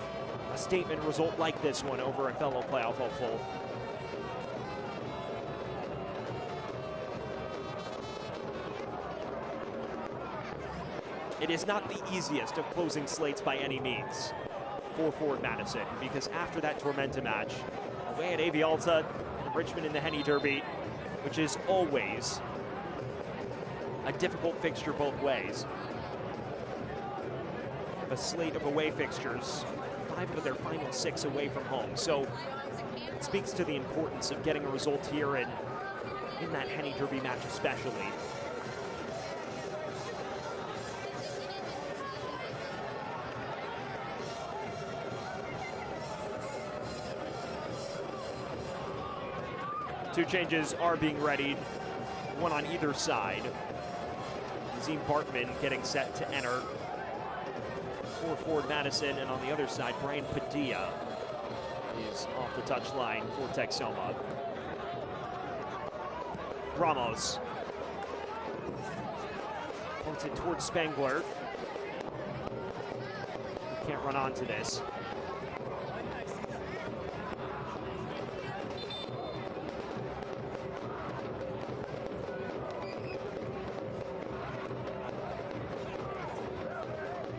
a statement result like this one over a fellow playoff hopeful. It is not the easiest of closing slates by any means for Forward Madison, because after that Tormenta match, away at Avialta, and Richmond in the Henny Derby, which is always a difficult fixture both ways. A slate of away fixtures, 5 of their final 6 away from home. So it speaks to the importance of getting a result here and in that Henny Derby match especially. Two changes are being readied, one on either side. Nazim Bartman getting set to enter for Forward Madison, and on the other side, Brian Padilla is off the touchline for Texoma. Ramos points it towards Spangler. He can't run onto this.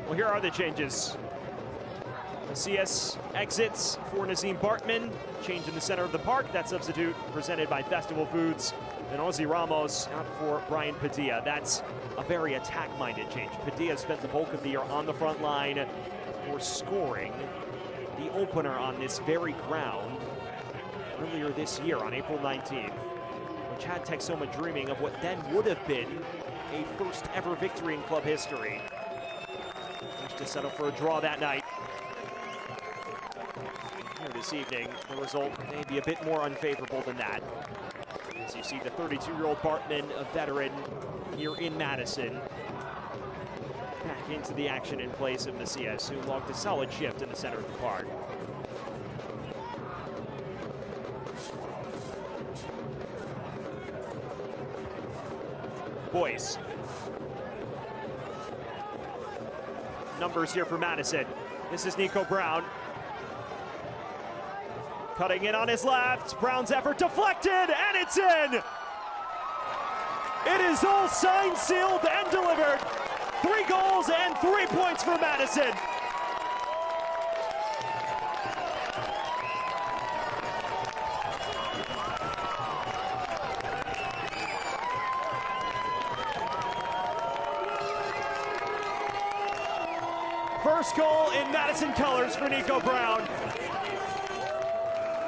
Well, here are the changes. Macias exits for Nazim Bartman. Change in the center of the park. That substitute presented by Festival Foods. And Ozzy Ramos out for Brian Padilla. That's a very attack-minded change. Padilla spent the bulk of the year on the front line for scoring the opener on this very ground earlier this year on April 19th, which had Texoma dreaming of what then would have been a first ever victory in club history. To settle for a draw that night. Here this evening, the result may be a bit more unfavorable than that. As you see the 32-year-old Bartman, a veteran here in Madison, back into the action in place of Macias, who logged a solid shift in the center of the park. Boys. Numbers here for Madison. This is Nico Brown. Cutting in on his left. Brown's effort deflected, and it's in. It is all signed, sealed, and delivered. 3 goals and 3 points for Madison. First goal in Madison colors for Nico Brown.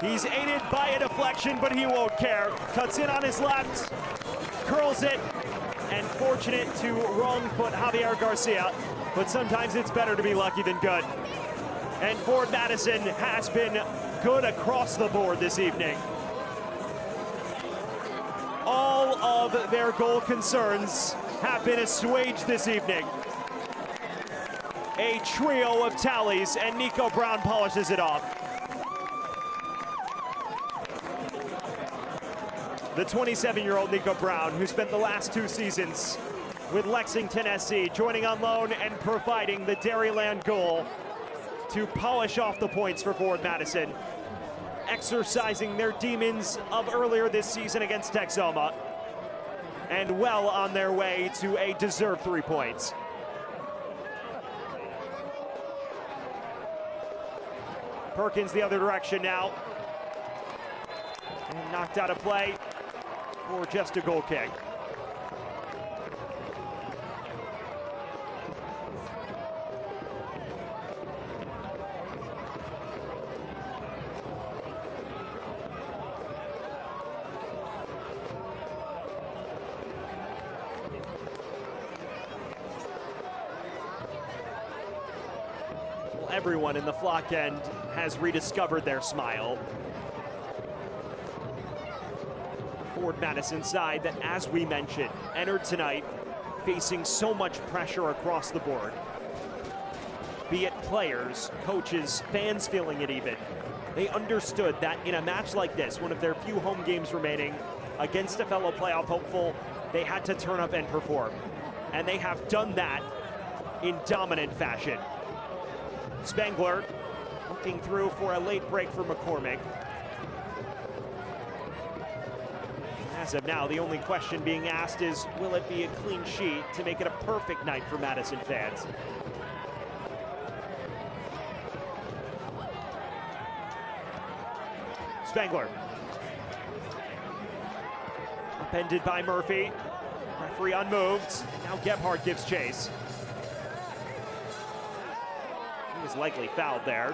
He's aided by a deflection, but he won't care. Cuts in on his left, curls it, and fortunate to wrong foot Javier Garcia. But sometimes it's better to be lucky than good. And Forward Madison has been good across the board this evening. All of their goal concerns have been assuaged this evening. A trio of tallies, and Nico Brown polishes it off. The 27-year-old Nico Brown, who spent the last 2 seasons with Lexington SC, joining on loan and providing the Dairyland goal to polish off the points for Forward Madison, exercising their demons of earlier this season against Texoma, and well on their way to a deserved 3 points. Perkins the other direction now, and knocked out of play for just a goal kick. Well, everyone in the flock end has rediscovered their smile. Forward Madison side that, as we mentioned, entered tonight facing so much pressure across the board. Be it players, coaches, fans feeling it even. They understood that in a match like this, one of their few home games remaining against a fellow playoff hopeful, they had to turn up and perform. And they have done that in dominant fashion. Spangler looking through for a late break for McCormick. As of now, the only question being asked is, will it be a clean sheet to make it a perfect night for Madison fans? Spangler. Upended by Murphy. Referee unmoved. Now Gebhardt gives chase. He was likely fouled there.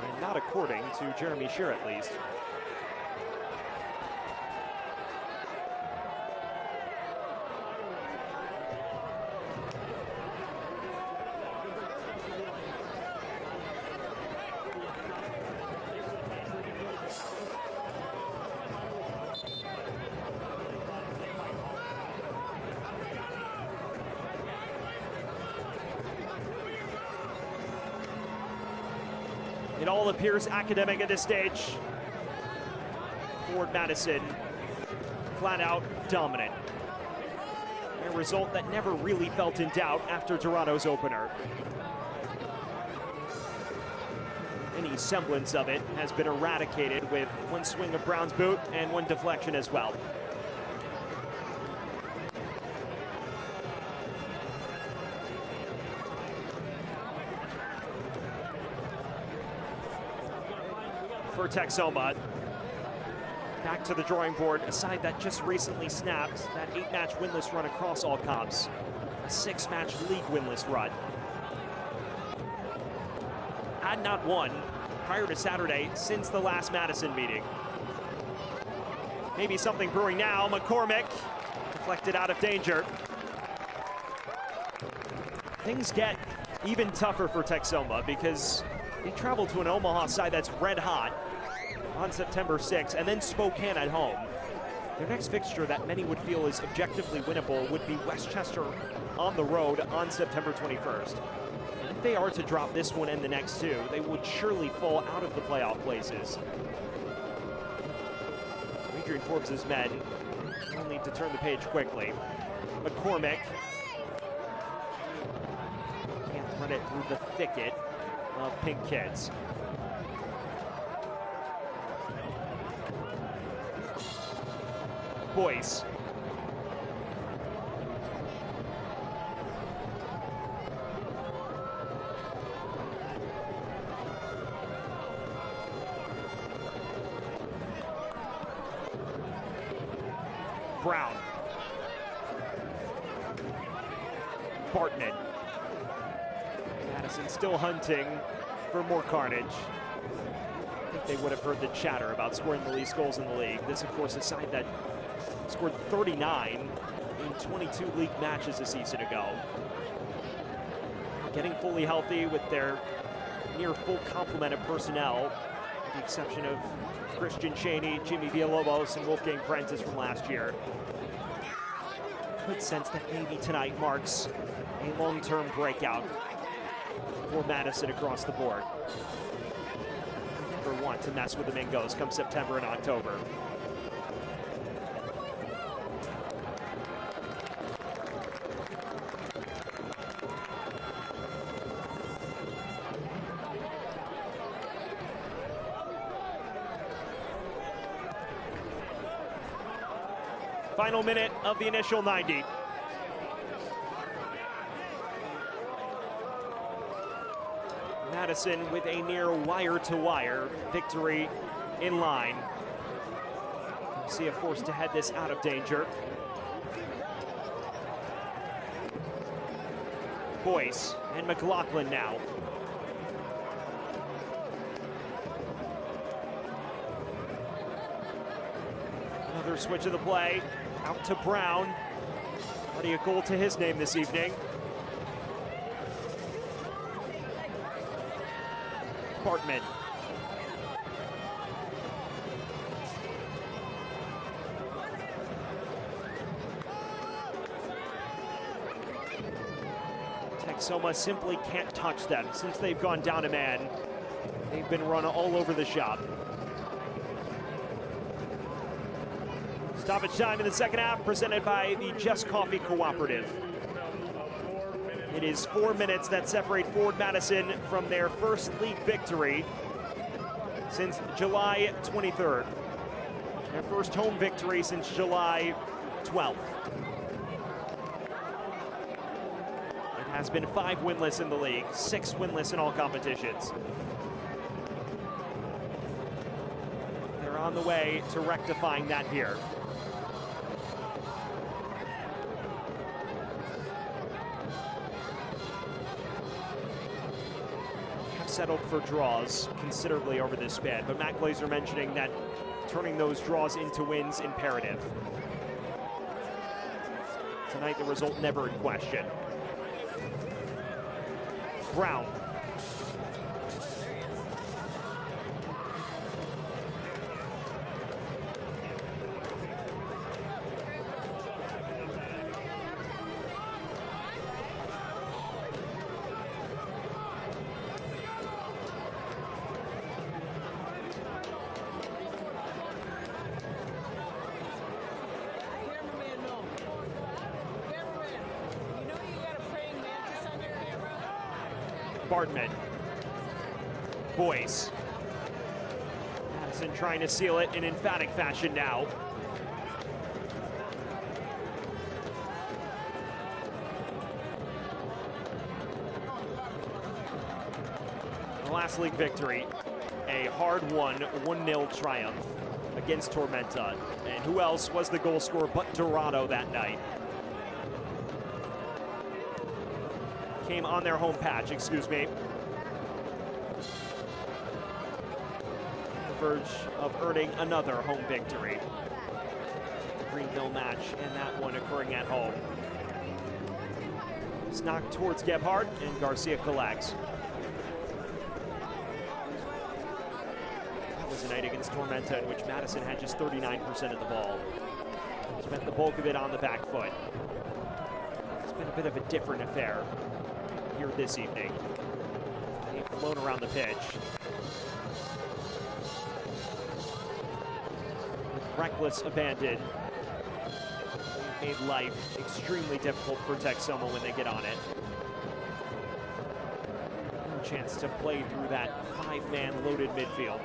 And not according to Jeremy Shear, at least. It all appears academic at this stage. Forward Madison, flat out dominant. A result that never really felt in doubt after Toronto's opener. Any semblance of it has been eradicated with one swing of Brown's boot and one deflection as well. For Texoma, back to the drawing board, a side that just recently snapped that 8-match winless run across all comps, a 6-match league winless run. Had not won prior to Saturday since the last Madison meeting. Maybe something brewing now. McCormick deflected out of danger. Things get even tougher for Texoma because they travel to an Omaha side that's red hot on September 6th, and then Spokane at home. Their next fixture that many would feel is objectively winnable would be Westchester on the road on September 21st. And if they are to drop this one and the next two, they would surely fall out of the playoff places. So Adrian Forbes' men will need to turn the page quickly. McCormick can't run run it through the thicket of pink kids. Boyce. Brown. Bartman. Madison still hunting for more carnage. I think they would have heard the chatter about scoring the least goals in the league. This, of course, a side that scored 39 in 22 league matches a season ago. Getting fully healthy with their near full complement of personnel, with the exception of Christian Cheney, Jimmy Villalobos, and Wolfgang Prentice from last year. Could sense that maybe tonight marks a long-term breakout for Madison across the board. Never want to mess with the Mingos come September and October. Final minute of the initial 90. Madison with a near wire-to-wire victory in line. See a force to head this out of danger. Boyce and McLaughlin now. Another switch of the play. Out to Brown. Already a goal to his name this evening. Bartman. Texoma simply can't touch them. Since they've gone down a man, they've been run all over the shop. Stoppage time in the second half, presented by the Just Coffee Cooperative. It is 4 minutes that separate Ford Madison from their first league victory since July 23rd. Their first home victory since July 12th. It has been 5 winless in the league, 6 winless in all competitions. They're on the way to rectifying that here. Settled for draws considerably over this span, but Matt Glazer mentioning that turning those draws into wins imperative. Tonight the result never in question. Brown. Bartman. Boyce. Madison trying to seal it in emphatic fashion now. The last league victory, a hard-won 1-0 triumph against Tormenta. And who else was the goal scorer but Dorado that night? Came on their home patch, excuse me. The verge of earning another home victory. The Greenville match, and that one occurring at home. It's knocked towards Gebhardt, and Garcia collects. That was a night against Tormenta in which Madison had just 39% of the ball. Spent the bulk of it on the back foot. It's been a bit of a different affair here this evening. They've flown around the pitch with reckless abandon. They've made life extremely difficult for Texoma when they get on it. chance to play through that five-man loaded midfield.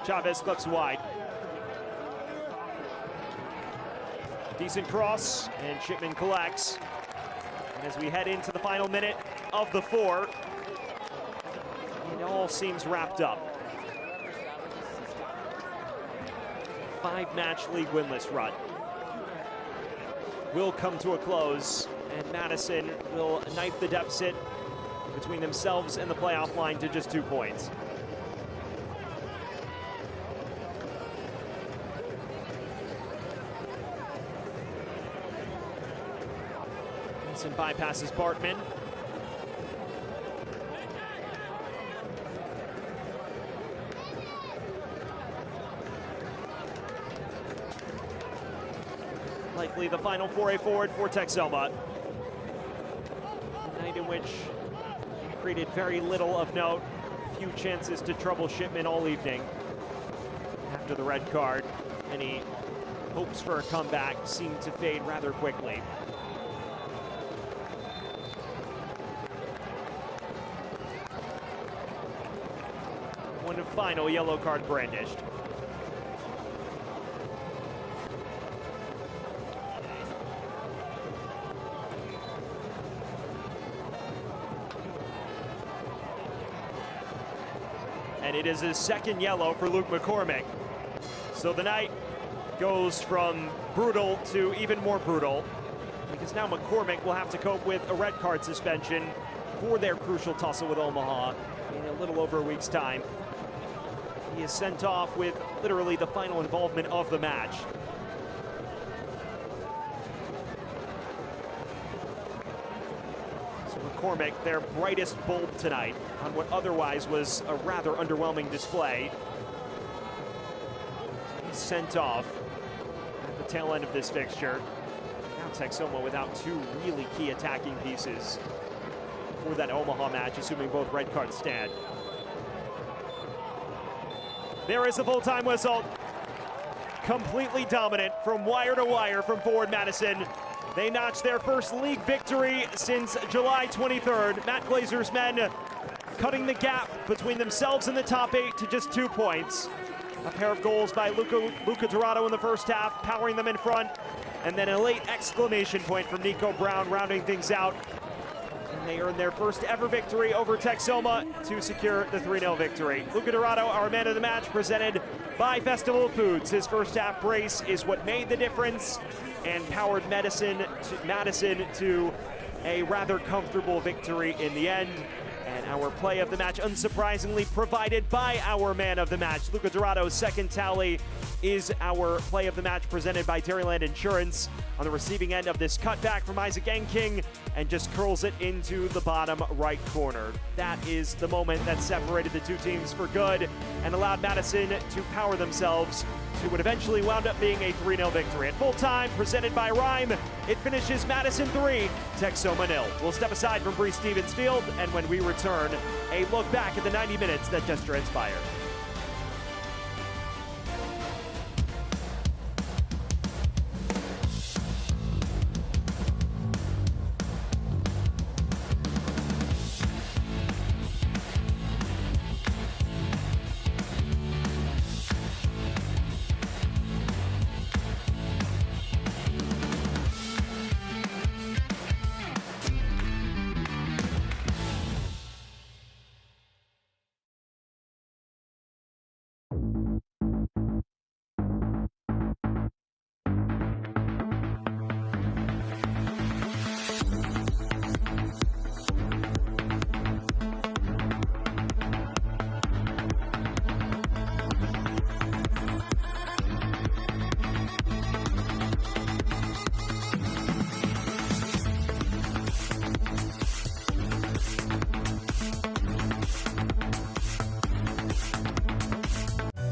Chavez clips wide. Decent cross, and Shipman collects. And as we head into the final minute of the four, it all seems wrapped up. 5-match league winless run will come to a close, and Madison will knife the deficit between themselves and the playoff line to just 2 points. Madison bypasses Bartman. Likely the final foray forward for Texoma. A night in which he created very little of note. Few chances to trouble Shipman all evening. After the red card, any hopes for a comeback seemed to fade rather quickly. One final yellow card brandished. And it is his second yellow for Luke McCormick. So the night goes from brutal to even more brutal, because now McCormick will have to cope with a red card suspension for their crucial tussle with Omaha in a little over a week's time. He is sent off with literally the final involvement of the match. McCormick, their brightest bulb tonight on what otherwise was a rather underwhelming display. He's sent off at the tail end of this fixture. Now Texoma without 2 really key attacking pieces for that Omaha match, assuming both red cards stand. There is a full-time whistle. Completely dominant from wire to wire from forward Madison. They notched their first league victory since July 23rd. Matt Glazer's men cutting the gap between themselves and the top 8 to just 2 points. A pair of goals by Luca Dorado in the first half, powering them in front. And then a late exclamation point from Nico Brown, rounding things out. And they earned their first ever victory over Texoma to secure the 3-0 victory. Luca Dorado, our man of the match, presented by Festival of Foods. His first half brace is what made the difference and powered Madison to a rather comfortable victory in the end. And our play of the match, unsurprisingly, provided by our man of the match. Luca Dorado's second tally is our play of the match, presented by Dairyland Insurance, on the receiving end of this cutback from Isaac Enking, and just curls it into the bottom right corner. That is the moment that separated the two teams for good and allowed Madison to power themselves to what eventually wound up being a 3-0 victory. At full time, presented by Rhyme, it finishes Madison 3, Texoma 0. We'll step aside from Bree Stevens Field, and when we return, a look back at the 90 minutes that just transpired.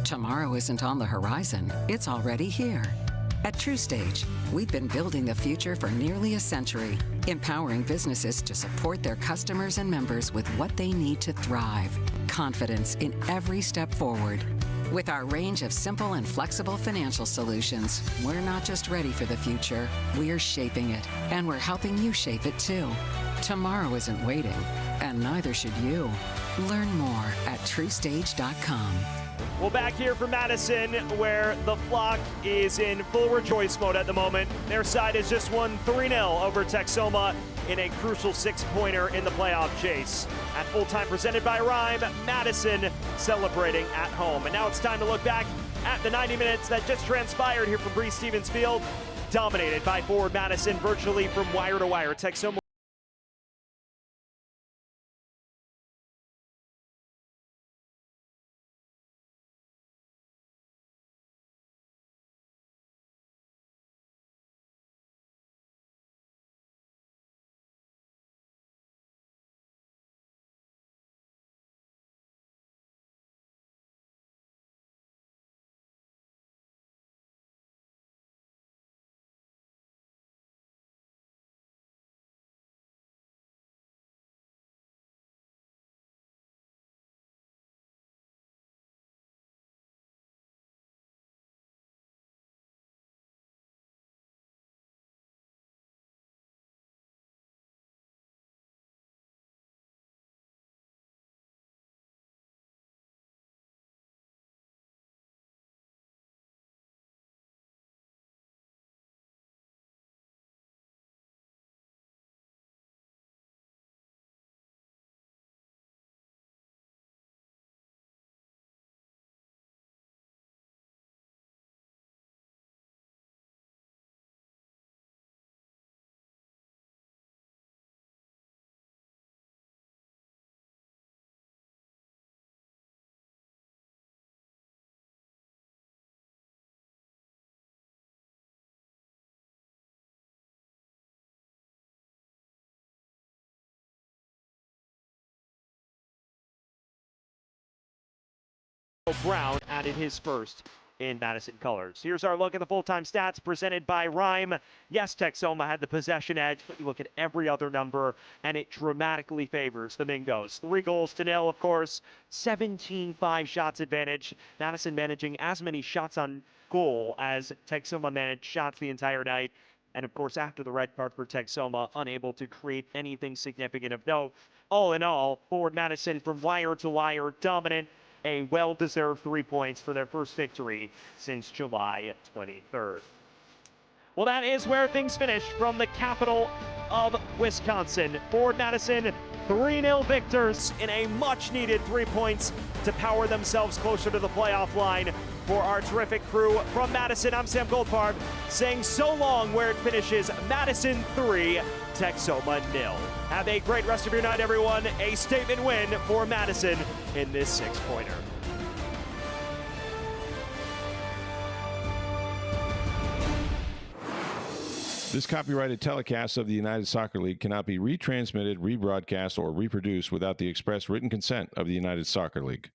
Tomorrow isn't on the horizon, it's already here. At TrueStage, we've been building the future for nearly a century, empowering businesses to support their customers and members with what they need to thrive. Confidence in every step forward. With our range of simple and flexible financial solutions, we're not just ready for the future, we're shaping it, and we're helping you shape it too. Tomorrow isn't waiting, and neither should you. Learn more at truestage.com. Well, back here for Madison, where the flock is in full rejoice mode at the moment. Their side has just won 3-0 over Texoma in a crucial 6-pointer in the playoff chase. At full-time presented by Rhyme, Madison celebrating at home. And now it's time to look back at the 90 minutes that just transpired here from Breese Stevens Field, dominated by forward Madison virtually from wire to wire. Texoma Brown added his first in Madison colors. Here's our look at the full-time stats presented by Rhyme. Yes, Texoma had the possession edge, but you look at every other number, and it dramatically favors the Mingos. 3-0, of course, 17-5 shots advantage. Madison managing as many shots on goal as Texoma managed shots the entire night. And, of course, after the red card for Texoma, unable to create anything significant of note. All in all, forward Madison from wire to wire, dominant. A well-deserved 3 points for their first victory since July 23rd. Well, that is where things finished from the capital of Wisconsin. Forward Madison, 3-0 victors in a much-needed 3 points to power themselves closer to the playoff line. For our terrific crew from Madison, I'm Sam Goldfarb, saying so long where it finishes. Madison 3, Texoma 0. Have a great rest of your night, everyone. A statement win for Madison in this 6-pointer. This copyrighted telecast of the United Soccer League cannot be retransmitted, rebroadcast, or reproduced without the express written consent of the United Soccer League.